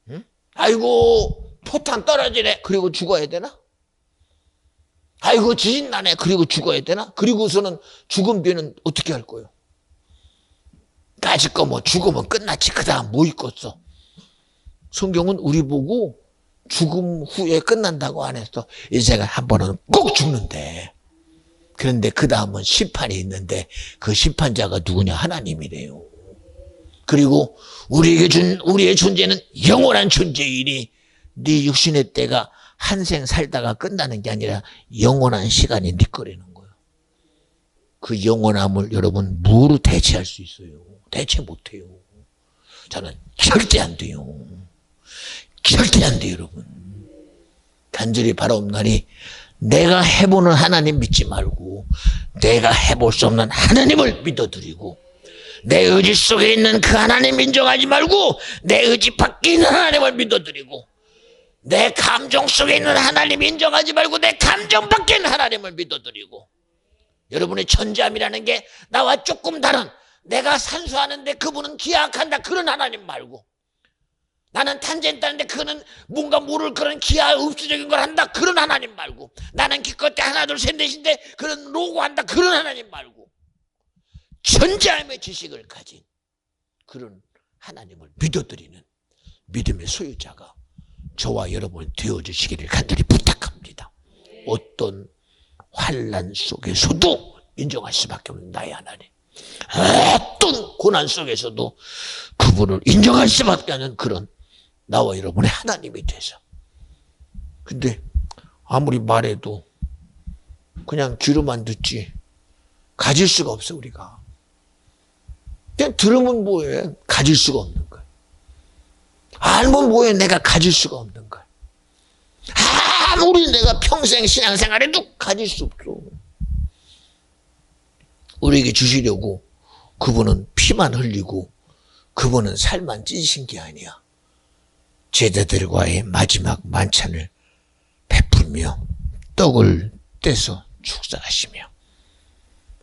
응? 아이고 포탄 떨어지네 그리고 죽어야 되나? 아이고 지진 나네 그리고 죽어야 되나? 그리고서는 죽은 뒤에는 어떻게 할 거예요? 까짓 거 뭐 죽으면 끝났지. 그 다음 뭐 있겠어? 성경은 우리 보고 죽음 후에 끝난다고 안 했어. 인생은 한 번은 꼭 죽는데. 그런데 그 다음은 심판이 있는데 그 심판자가 누구냐? 하나님이래요. 그리고 우리에게 준 우리의 존재는 영원한 존재이니 네 육신의 때가 한 생 살다가 끝나는 게 아니라 영원한 시간이 네 거라는 거예요. 그 영원함을 여러분 뭐로 대체할 수 있어요? 대체 못해요. 저는 절대 안 돼요. 절대 안 돼요, 여러분. 간절히 바라옵나니 내가 해보는 하나님 믿지 말고 내가 해볼 수 없는 하나님을 믿어드리고 내 의지 속에 있는 그 하나님 인정하지 말고 내 의지 밖에 있는 하나님을 믿어드리고 내 감정 속에 있는 하나님 인정하지 말고 내 감정 밖에 있는 하나님을 믿어드리고 여러분의 천지함이라는 게 나와 조금 다른 내가 산수하는데 그분은 기하학한다 그런 하나님 말고 나는 탄젠타인데 그는 뭔가 모를 그런 기하 흡수적인 걸 한다 그런 하나님 말고 나는 기껏해 하나 둘 셋 넷인데 그런 로고한다 그런 하나님 말고 천지함의 지식을 가진 그런 하나님을 믿어드리는 믿음의 소유자가 저와 여러분이 되어주시기를 간절히 부탁합니다. 어떤 환난 속에서도 인정할 수밖에 없는 나의 하나님, 어떤 고난 속에서도 그분을 인정할 수밖에 없는 그런 나와 여러분의 하나님이 되서. 근데 아무리 말해도 그냥 귀로만 듣지 가질 수가 없어. 우리가 그냥 들으면 뭐해? 가질 수가 없는 거야. 알면 뭐해? 내가 가질 수가 없는 거야. 아무리 내가 평생 신앙생활해도 가질 수 없어. 우리에게 주시려고 그분은 피만 흘리고 그분은 살만 찢으신 게 아니야. 제자들과의 마지막 만찬을 베풀며 떡을 떼서 축사하시며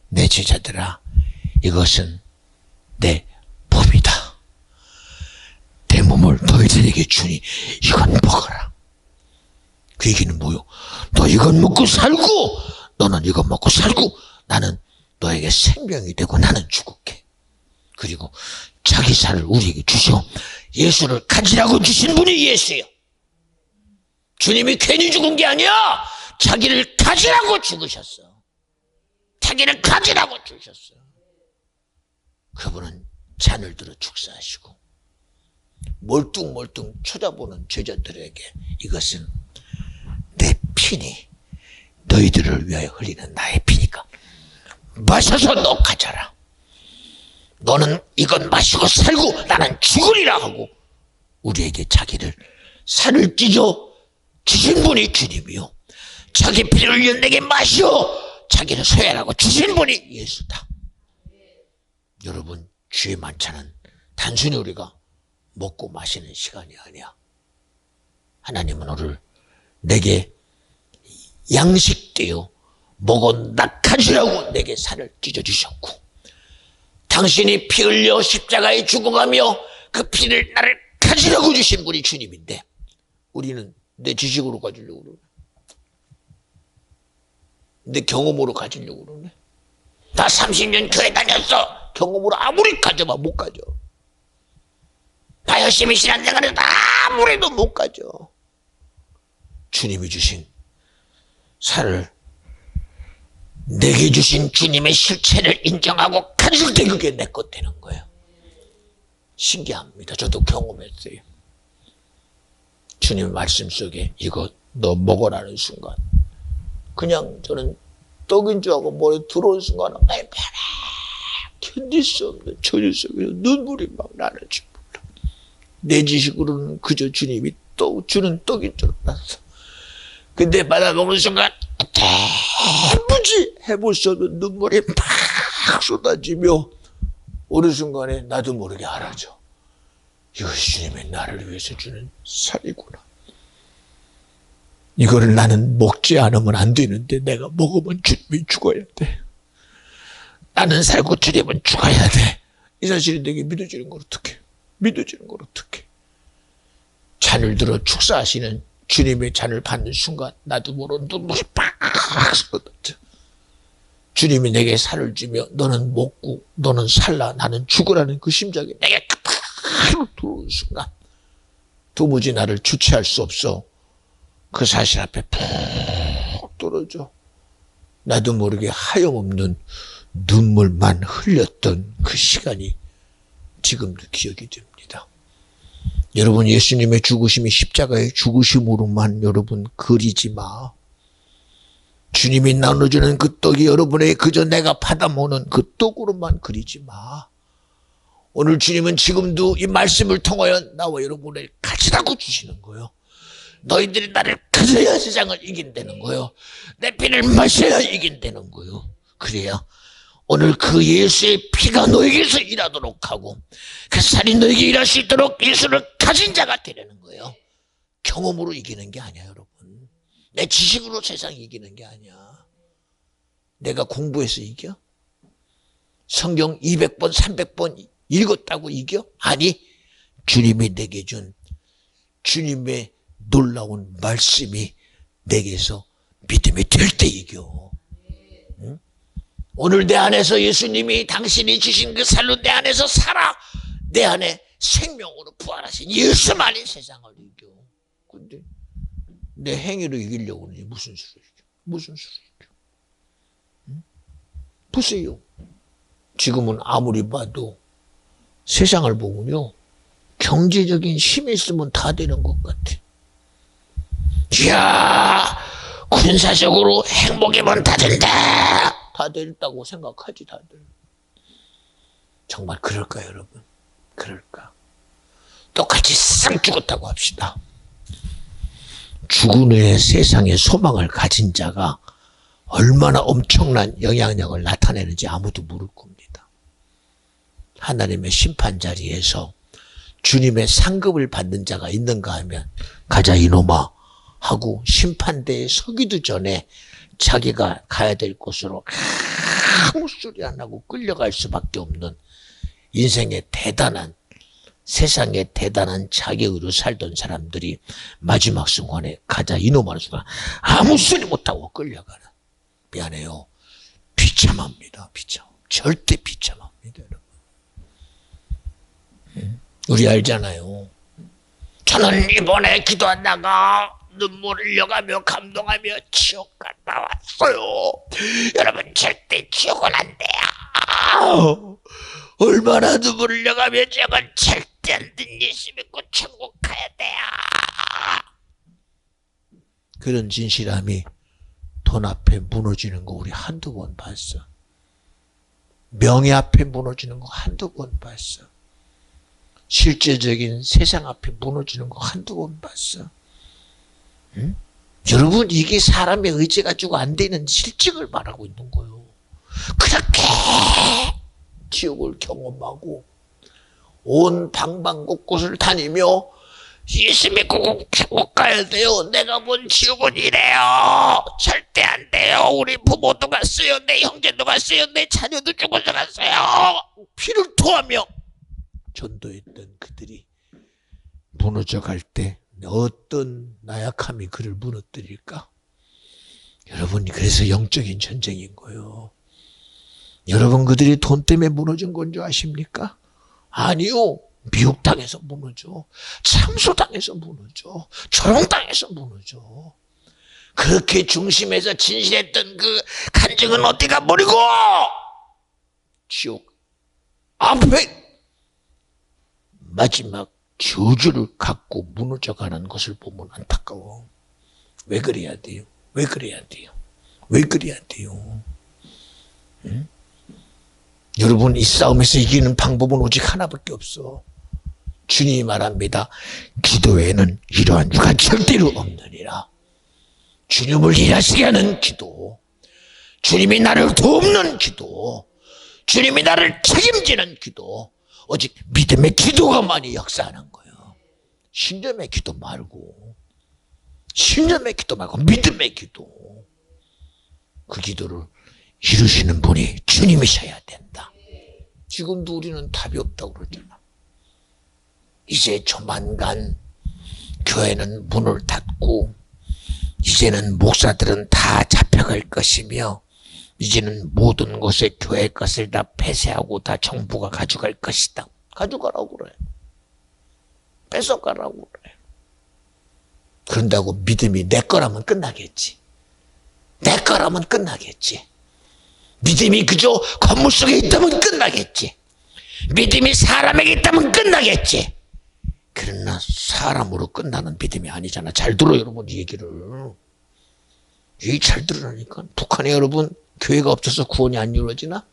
내 제자들아 이것은 내 몸이다. 내 몸을 너희들에게 주니 이건 먹어라. 그 얘기는 뭐요? 너 이건 먹고 살고 너는 이건 먹고 살고 나는 너에게 생명이 되고 나는 죽을게. 그리고 자기 살을 우리에게 주시오. 예수를 가지라고 주신 분이 예수예요. 주님이 괜히 죽은 게 아니야. 자기를 가지라고 죽으셨어. 자기를 가지라고 주셨어. 그분은 잔을 들어 축사하시고 멀뚱멀뚱 쳐다보는 제자들에게 이것은 내 피니 너희들을 위하여 흘리는 나의 피니까 마셔서 너 가져라. 너는 이건 마시고 살고 나는 죽으리라 하고 우리에게 자기를 살을 찢어 주신 분이 주님이요 자기 피를 흘려 내게 마시어 자기를 소멸하고 주신 분이 예수다. 여러분 주의 만찬은 단순히 우리가 먹고 마시는 시간이 아니야. 하나님은 오늘 내게 양식되어 먹어 낙하지라고 내게 살을 찢어주셨고 당신이 피 흘려 십자가에 죽어가며 그 피를 나를 가지라고 주신 분이 주님인데 우리는 내 지식으로 가지려고 그러네. 내 경험으로 가지려고 그러네. 나 30년 교회 다녔어. 경험으로 아무리 가져봐 못 가져. 나 열심히 신앙생활해도 아무래도 못 가져. 주님이 주신 살을 내게 주신 주님의 실체를 인정하고 가질 때 그게 내 것 되는 거예요. 신기합니다. 저도 경험했어요. 주님 말씀 속에 이거 너 먹어라는 순간 그냥 저는 떡인 줄 알고 머리에 들어온 순간 아이 봐라 견딜 수 없는 저주 속에서 눈물이 막 나는 줄 몰라. 내 지식으로는 그저 주님이 떡 주는 떡인 줄 알았어. 근데 받아먹는 순간 도무지 해볼 수 없는 눈물이 팍 쏟아지며 어느 순간에 나도 모르게 알아져. 이것이 주님의 나를 위해서 주는 살이구나. 이거를 나는 먹지 않으면 안 되는데 내가 먹으면 주님이 죽어야 돼. 나는 살고 주님은 죽어야 돼. 이 사실이 내게 믿어지는 걸 어떡해. 믿어지는 걸 어떡해. 잔을 들어 축사하시는 주님의 잔을 받는 순간 나도 모르는 눈물이 팍 쏟아져. 주님이 내게 살을 주며 너는 먹고 너는 살라 나는 죽으라는 그 심장이 내게 팍 들어오는 순간 도무지 나를 주체할 수 없어. 그 사실 앞에 푹 떨어져 나도 모르게 하염없는 눈물만 흘렸던 그 시간이 지금도 기억이 됩니다. 여러분, 예수님의 죽으심이 십자가의 죽으심으로만 여러분 그리지 마. 주님이 나눠주는 그 떡이 여러분의 그저 내가 받아먹는 그 떡으로만 그리지 마. 오늘 주님은 지금도 이 말씀을 통하여 나와 여러분을 가지라고 주시는 거예요. 너희들이 나를 가져야 세상을 이긴다는 거예요. 내 피를 마셔야 이긴다는 거예요. 그래야 오늘 그 예수의 피가 너에게서 일하도록 하고 그 살이 너에게 일할 수 있도록 예수를 가진 자가 되려는 거예요. 경험으로 이기는 게 아니야, 여러분. 내 지식으로 세상 이기는 게 아니야. 내가 공부해서 이겨? 성경 200번, 300번 읽었다고 이겨? 아니, 주님이 내게 준 주님의 놀라운 말씀이 내게서 믿음이 될 때 이겨. 응? 오늘 내 안에서 예수님이 당신이 주신 그 살로 내 안에서 살아. 내 안에 생명으로 부활하신 예수만이 세상을 이겨. 근데 내 행위로 이기려고 하니 무슨 수로 이겨? 무슨 수로 이겨? 응? 보세요. 지금은 아무리 봐도 세상을 보면요. 경제적인 힘이 있으면 다 되는 것 같아. 이야, 군사적으로 행복이면 다 된다. 다 된다고 생각하지, 다들. 정말 그럴까요, 여러분? 그럴까? 똑같이 싹 죽었다고 합시다. 죽은 후에 세상에 소망을 가진 자가 얼마나 엄청난 영향력을 나타내는지 아무도 모를 겁니다. 하나님의 심판 자리에서 주님의 상급을 받는 자가 있는가 하면 가자 이놈아 하고 심판대에 서기도 전에 자기가 가야 될 곳으로 아무 소리 안 하고 끌려갈 수밖에 없는 인생의 대단한 세상에 대단한 자격으로 살던 사람들이 마지막 순간에 가자 이놈하는 순간 아무 소리 못하고 끌려가는. 미안해요. 비참합니다. 비참. 절대 비참합니다, 여러분. 우리 알잖아요. 저는 이번에 기도하다가 눈물 흘려가며 감동하며 지옥 갔다 왔어요. 여러분, 절대 지옥은 안 돼요. 얼마나 눈물 흘려가며 저건 절대 안 된 예수 믿고 천국 가야 돼요. 그런 진실함이 돈 앞에 무너지는 거 우리 한두 번 봤어. 명예 앞에 무너지는 거 한두 번 봤어. 실제적인 세상 앞에 무너지는 거 한두 번 봤어. 응? 여러분, 이게 사람의 의지 가지고 안 되는 실증을 말하고 있는 거예요. 그렇게 지옥을 경험하고 온 방방곳곳을 다니며 예수 믿고 천국 가야 돼요. 내가 본 지옥은 이래요. 절대 안 돼요. 우리 부모도 갔어요. 내 형제도 갔어요. 내 자녀도 죽어서 갔어요. 피를 토하며 전도했던 그들이 무너져 갈 때 어떤 나약함이 그를 무너뜨릴까? 여러분, 그래서 영적인 전쟁인 거예요. 여러분, 그들이 돈 때문에 무너진 건 줄 아십니까? 아니요. 미혹당해서 무너져. 참소당해서 무너져. 조롱당해서 무너져. 그렇게 중심에서 진실했던 그 간증은 어디가 버리고 지옥 앞에 마지막 저주를 갖고 무너져가는 것을 보면 안타까워. 왜 그래야 돼요? 왜 그래야 돼요? 왜 그래야 돼요? 응? 여러분, 이 싸움에서 이기는 방법은 오직 하나밖에 없어. 주님이 말합니다. 기도에는 이러한 유가 절대로 없느니라. 주님을 일하시게 하는 기도, 주님이 나를 돕는 기도, 주님이 나를 책임지는 기도, 오직 믿음의 기도가만이 역사하는 거예요. 신념의 기도 말고, 신념의 기도 말고 믿음의 기도. 그 기도를 이루시는 분이 주님이셔야 된다. 지금도 우리는 답이 없다고 그러잖아. 이제 조만간 교회는 문을 닫고 이제는 목사들은 다 잡혀갈 것이며 이제는 모든 곳에 교회 것을 다 폐쇄하고 다 정부가 가져갈 것이다. 가져가라고 그래. 뺏어가라고 그래. 그런다고 믿음이 내 거라면 끝나겠지. 내 거라면 끝나겠지. 믿음이 그저 건물 속에 있다면 끝나겠지. 믿음이 사람에게 있다면 끝나겠지. 그러나 사람으로 끝나는 믿음이 아니잖아. 잘 들어 여러분 이 얘기를. 이 잘 들으라니까. 북한에 여러분 교회가 없어서 구원이 안 이루어지나?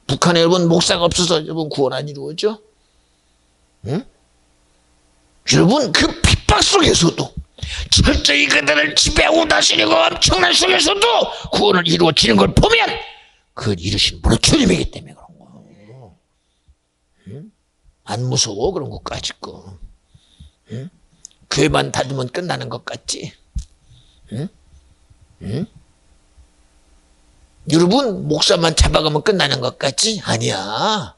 북한에 여러분 목사가 없어서 여러분 구원 안 이루어져? 응? 여러분 그 핍박 속에서도 철저히 그들을 지배하고 다스리고 엄청난 속에서도 구원을 이루어지는 걸 보면 그걸 이루신 분은 주님이기 때문에 그런 거예요. 응? 안 무서워 그런 것까지 거. 응? 교회만 닫으면 끝나는 것 같지? 응? 응? 여러분 목사만 잡아가면 끝나는 것 같지? 아니야.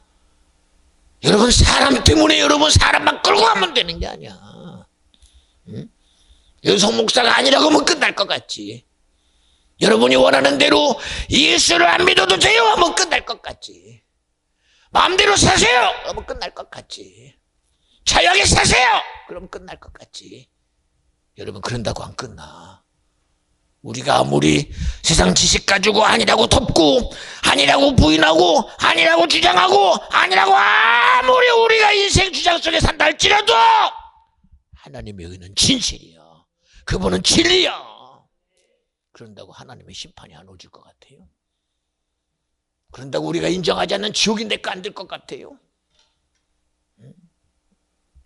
여러분 사람 때문에 여러분 사람만 끌고 가면 되는 게 아니야. 응? 여성 목사가 아니라고 하면 끝날 것 같지. 여러분이 원하는 대로 예수를 안 믿어도 돼요 하면 끝날 것 같지. 마음대로 사세요 하면 끝날 것 같지. 자유하게 사세요 그러면 끝날 것 같지. 여러분 그런다고 안 끝나. 우리가 아무리 세상 지식 가지고 아니라고 덮고 아니라고 부인하고 아니라고 주장하고 아니라고 아무리 우리가 인생 주장 속에 산다 할지라도 하나님의 의는 진실이야. 그분은 진리야. 그런다고 하나님의 심판이 안 오질 것 같아요? 그런다고 우리가 인정하지 않는 지옥인 데가 안 될 것 같아요?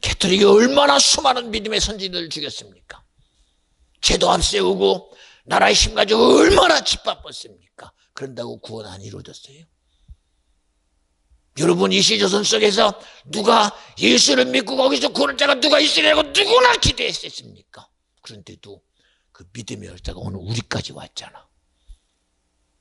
캐톨릭이 얼마나 수많은 믿음의 선지들을 죽였습니까? 제도 앞세우고 나라의 힘 가지고 얼마나 짓바빴습니까? 그런다고 구원 안 이루어졌어요? 여러분 이 시조선 속에서 누가 예수를 믿고 거기서 구원할 자가 누가 있으려고 누구나 기대했었습니까? 그런데도 그 믿음의 열자가 오늘 우리까지 왔잖아.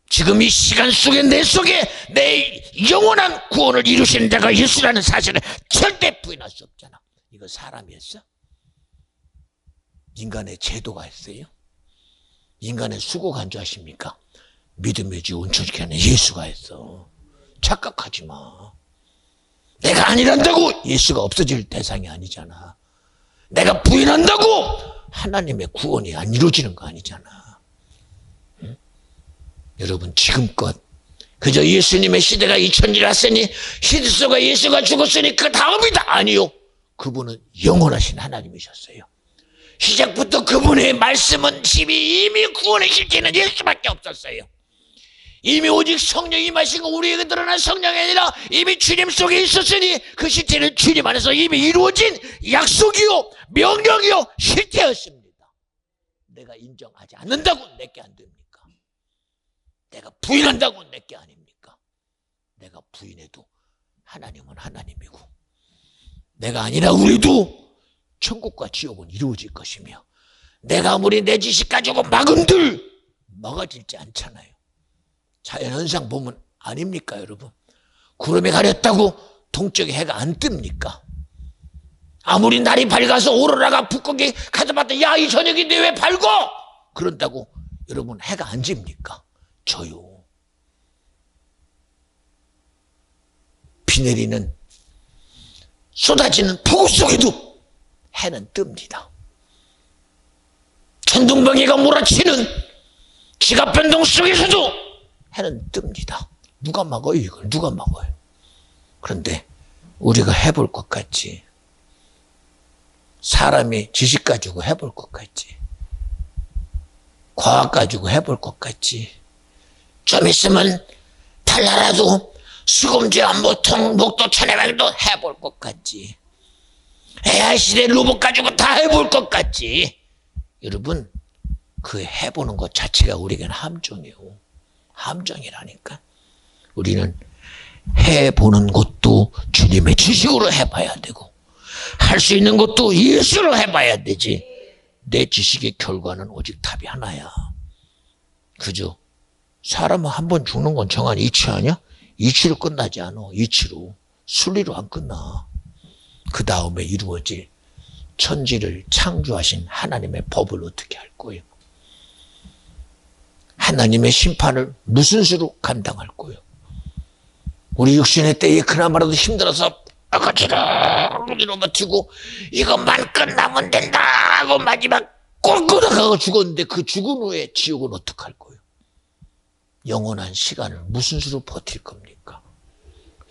지금 이 시간 속에 내 속에 내 영원한 구원을 이루시는 자가 예수라는 사실을 절대 부인할 수 없잖아. 이거 사람이었어? 인간의 제도가 했어요? 인간의 수고가 한 줄 아십니까? 믿음의 주 온천시키 하는 예수가 했어. 착각하지 마. 내가 아니란다고 예수가 없어질 대상이 아니잖아. 내가 부인한다고 하나님의 구원이 안 이루어지는 거 아니잖아. 응? 여러분 지금껏 그저 예수님의 시대가 2000년 왔으니 시대 속에 예수가 죽었으니 그 다음이다. 아니요. 그분은 영원하신 하나님이셨어요. 시작부터 그분의 말씀은 이미 구원의 실체는 예수밖에 없었어요. 이미 오직 성령이 임하신 거 우리에게 드러난 성령이 아니라 이미 주님 속에 있었으니 그 실체는 주님 안에서 이미 이루어진 약속이요 명령이요 실체였습니다. 내가 인정하지 않는다고 내게 안 됩니까? 내가 부인한다고 내게 아닙니까? 내가 부인해도 하나님은 하나님이고 내가 아니라 우리도 천국과 지옥은 이루어질 것이며 내가 아무리 내 지식 가지고 막은들 막아질지 않잖아요. 자연현상 보면 아닙니까 여러분? 구름이 가렸다고 동쪽에 해가 안 뜹니까? 아무리 날이 밝아서 오로라가 북극에 가져봤다 야 이 저녁인데 왜 밝어? 그런다고 여러분 해가 안 집니까? 져요. 비 내리는 쏟아지는 폭우 속에도 해는 뜹니다. 천둥번개가 몰아치는 지각 변동 속에서도 해는 뜹니다. 누가 막아요 이걸? 누가 막아요? 그런데 우리가 해볼 것 같지? 사람이 지식 가지고 해볼 것 같지? 과학 가지고 해볼 것 같지? 좀 있으면 달나라도 수금지와 모통 목도 천해명도 해볼 것 같지? AI 시대 로봇 가지고 다 해볼 것 같지? 여러분 그 해보는 것 자체가 우리에게는 함정이에요. 함정이라니까. 우리는 해보는 것도 주님의 지식으로 해봐야 되고 할 수 있는 것도 예수로 해봐야 되지. 내 지식의 결과는 오직 답이 하나야. 그죠? 사람은 한 번 죽는 건 정한 이치 아니야? 이치로 끝나지 않아. 이치로. 순리로 안 끝나. 그 다음에 이루어질 천지를 창조하신 하나님의 법을 어떻게 할 거예요? 하나님의 심판을 무슨 수로 감당할 거예요? 우리 육신의 때에 그나마라도 힘들어서 거칠어기로 버티고 이것만 끝나면 된다 하고 마지막 꼴꼴하고 죽었는데 그 죽은 후에 지옥은 어떡할 거예요? 영원한 시간을 무슨 수로 버틸 겁니까?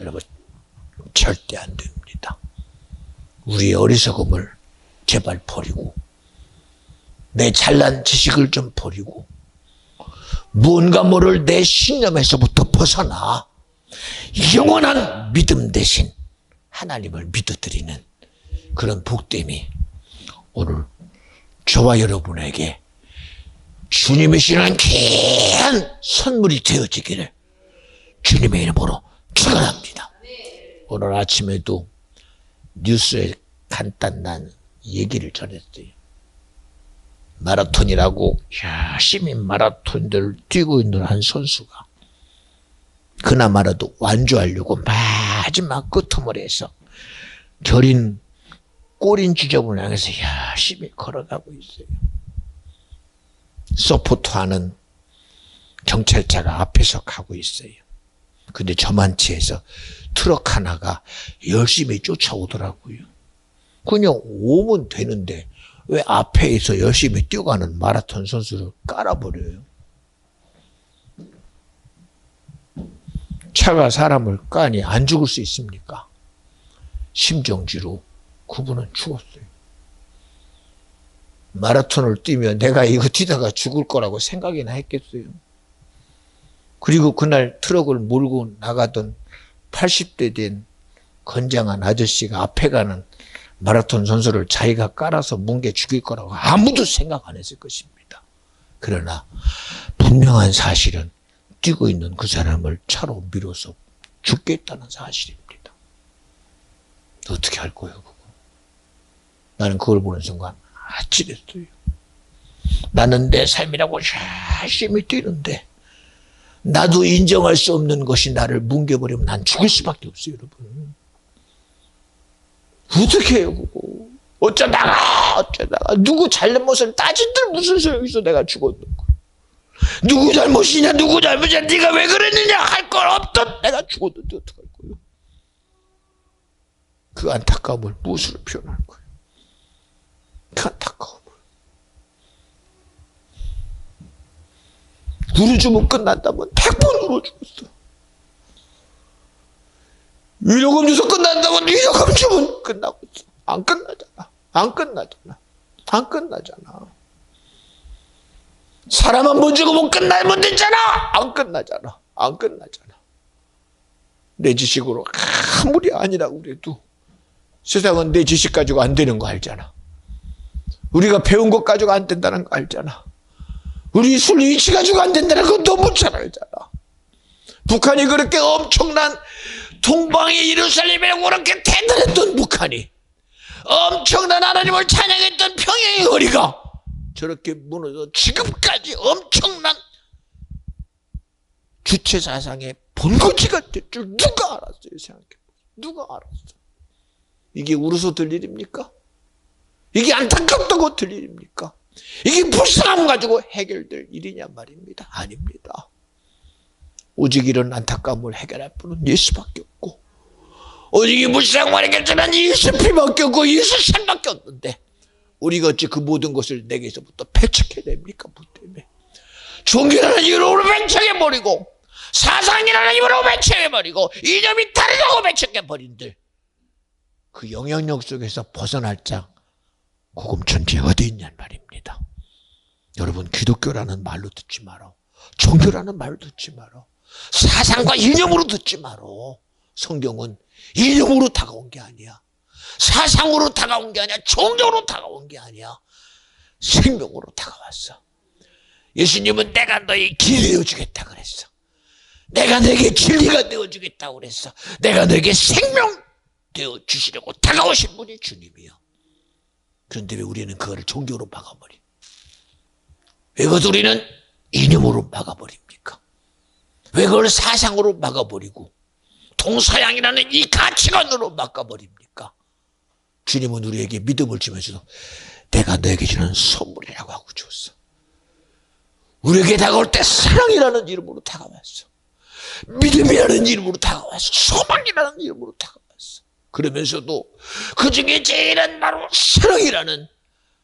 여러분 절대 안 됩니다. 우리의 어리석음을 제발 버리고 내 잘난 지식을 좀 버리고 무언가 모를 내 신념에서부터 벗어나 영원한 믿음 대신 하나님을 믿어드리는 그런 복됨이 오늘 저와 여러분에게 주님의 신은 귀한 선물이 되어지기를 주님의 이름으로 축원합니다. 오늘 아침에도 뉴스에 간단한 얘기를 전했어요. 마라톤이라고 열심히 마라톤들을 뛰고 있는 한 선수가 그나마라도 완주하려고 마지막 끄트머리에서 결인 꼬린 지점을 향해서 열심히 걸어가고 있어요. 서포트하는 경찰차가 앞에서 가고 있어요. 근데 저만치에서 트럭 하나가 열심히 쫓아오더라고요. 그냥 오면 되는데 왜 앞에서 열심히 뛰어가는 마라톤 선수를 깔아버려요? 차가 사람을 까니 안 죽을 수 있습니까? 심정지로 그분은 죽었어요. 마라톤을 뛰면 내가 이거 뛰다가 죽을 거라고 생각이나 했겠어요. 그리고 그날 트럭을 몰고 나가던 80대 된 건장한 아저씨가 앞에 가는 마라톤 선수를 자기가 깔아서 뭉개 죽일 거라고 아무도 생각 안 했을 것입니다. 그러나 분명한 사실은 뛰고 있는 그 사람을 차로 밀어서 죽겠다는 사실입니다. 어떻게 할 거예요, 그거? 나는 그걸 보는 순간 아찔했어요. 나는 내 삶이라고 열심히 뛰는데 나도 인정할 수 없는 것이 나를 뭉개버리면 난 죽을 수밖에 없어요, 여러분. 어떻게 해요, 그거? 어쩌다가 누구 잘못을 따진들 무슨 소용이 있어. 내가 죽었는 거. 누구 잘못이냐, 누구 잘못이냐, 네가 왜 그랬느냐 할 건 없던 내가 죽었는데 어떡할 거예요? 그 안타까움을 무엇으로 표현할 거예요? 그 안타까움을 울어주면 끝난다면 100번 울어주겠어. 위로금 줘서 끝난다면 위로금 주면 끝나고 있어. 안 끝나잖아. 안 끝나잖아. 안 끝나잖아. 사람 한 번 죽으면 끝나면 되잖아. 안 끝나잖아. 안 끝나잖아. 내 지식으로 아무리 아니라고 그래도 세상은 내 지식 가지고 안 되는 거 알잖아. 우리가 배운 것 가지고 안 된다는 거 알잖아. 우리 술 위치 가지고 안 된다는 거 너무 잘 알잖아. 북한이 그렇게 엄청난 동방의 예루살렘이라고 그렇게 대단했던 북한이 엄청난 하나님을 찬양했던 평양의 거리가 저렇게 무너져 지금까지 엄청난 주체사상의 본거지가 될 줄 누가 알았어요? 생각해보세요. 누가 알았어? 이게 울어서 될 일입니까? 이게 안타깝다고 될 일입니까? 이게 불쌍함 가지고 해결될 일이냐 말입니다. 아닙니다. 오직 이런 안타까움을 해결할 분은 예수밖에 없고 오직 이 불쌍함을 해결하는 예수 피밖에 없고 예수 산밖에 없는데 우리가 어찌 그 모든 것을 내게서부터 배척해냅니까? 뭐 때문에? 종교라는 이유로 배척해버리고 사상이라는 이유로 배척해버리고 이념이 다르다고 배척해버린들 그 영향력 속에서 벗어날 장 고금천지에 어디 있냔 말입니다. 여러분 기독교라는 말로 듣지 마라. 종교라는 말로 듣지 마라. 사상과 이념으로 듣지 마라. 성경은 이념으로 다가온 게 아니야. 사상으로 다가온 게 아니야. 종교로 다가온 게 아니야. 생명으로 다가왔어. 예수님은 내가 너희 길 되어주겠다 그랬어. 내가 너에게 진리가 되어주겠다고 그랬어. 내가 너에게 생명 되어주시려고 다가오신 분이 주님이요. 그런데 왜 우리는 그거를 종교로 막아버려? 왜 그것을 우리는 이념으로 막아버립니까? 왜 그걸 사상으로 막아버리고 동서양이라는 이 가치관으로 막아버립니까? 주님은 우리에게 믿음을 주면서도 내가 너에게 주는 선물이라고 하고 주었어. 우리에게 다가올 때 사랑이라는 이름으로 다가왔어. 믿음이라는 이름으로 다가왔어. 소망이라는 이름으로 다가왔어. 그러면서도 그 중에 제일은 바로 사랑이라는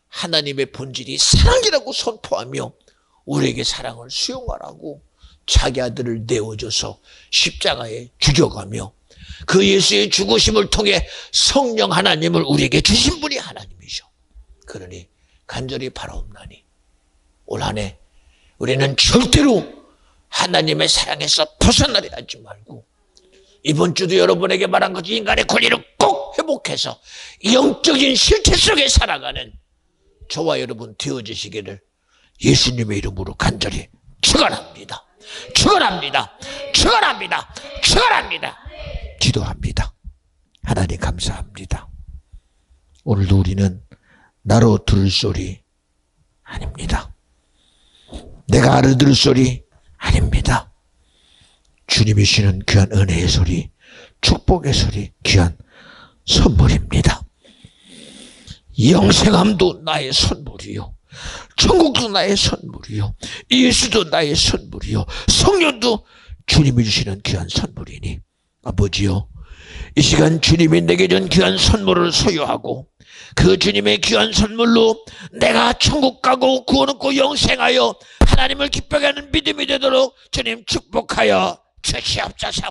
하나님의 본질이 사랑이라고 선포하며 우리에게 사랑을 수용하라고 자기 아들을 내어줘서 십자가에 죽여가며 그 예수의 죽으심을 통해 성령 하나님을 우리에게 주신 분이 하나님이죠. 그러니 간절히 바라옵나니 올 한 해 우리는 절대로 하나님의 사랑에서 벗어나려 하지 말고 이번 주도 여러분에게 말한 것이 인간의 권리를 꼭 회복해서 영적인 실체 속에 살아가는 저와 여러분 되어지시기를 예수님의 이름으로 간절히 축원합니다. 축원합니다. 축원합니다. 축원합니다. 기도합니다. 하나님 감사합니다. 오늘도 우리는 나로 들을 소리 아닙니다. 내가 알아들을 소리 아닙니다. 주님이 주시는 귀한 은혜의 소리, 축복의 소리, 귀한 선물입니다. 영생함도 나의 선물이요, 천국도 나의 선물이요, 예수도 나의 선물이요, 성령도 주님이 주시는 귀한 선물이니 아버지요, 이 시간 주님이 내게 준 귀한 선물을 소유하고 그 주님의 귀한 선물로 내가 천국 가고 구원 얻고 영생하여 하나님을 기쁘게 하는 믿음이 되도록 주님 축복하여 주시옵소서.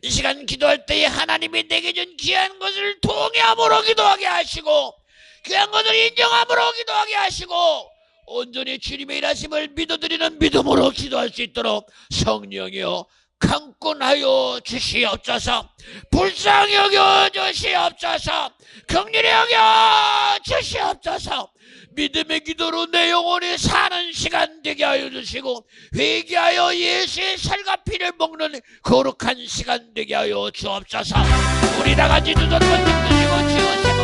이 시간 기도할 때에 하나님이 내게 준 귀한 것을 통회함으로 기도하게 하시고 귀한 것을 인정함으로 기도하게 하시고 온전히 주님의 일하심을 믿어드리는 믿음으로 기도할 수 있도록 성령이여 강권하여 주시옵소서. 불쌍히 여겨 주시옵소서. 긍휼히 여겨 주시옵소서. 믿음의 기도로 내 영혼이 사는 시간 되게 하여 주시고 회개하여 예수의 살과 피를 먹는 거룩한 시간 되게 하여 주옵소서. 우리 다같이 두 손 번쩍 드시고 주여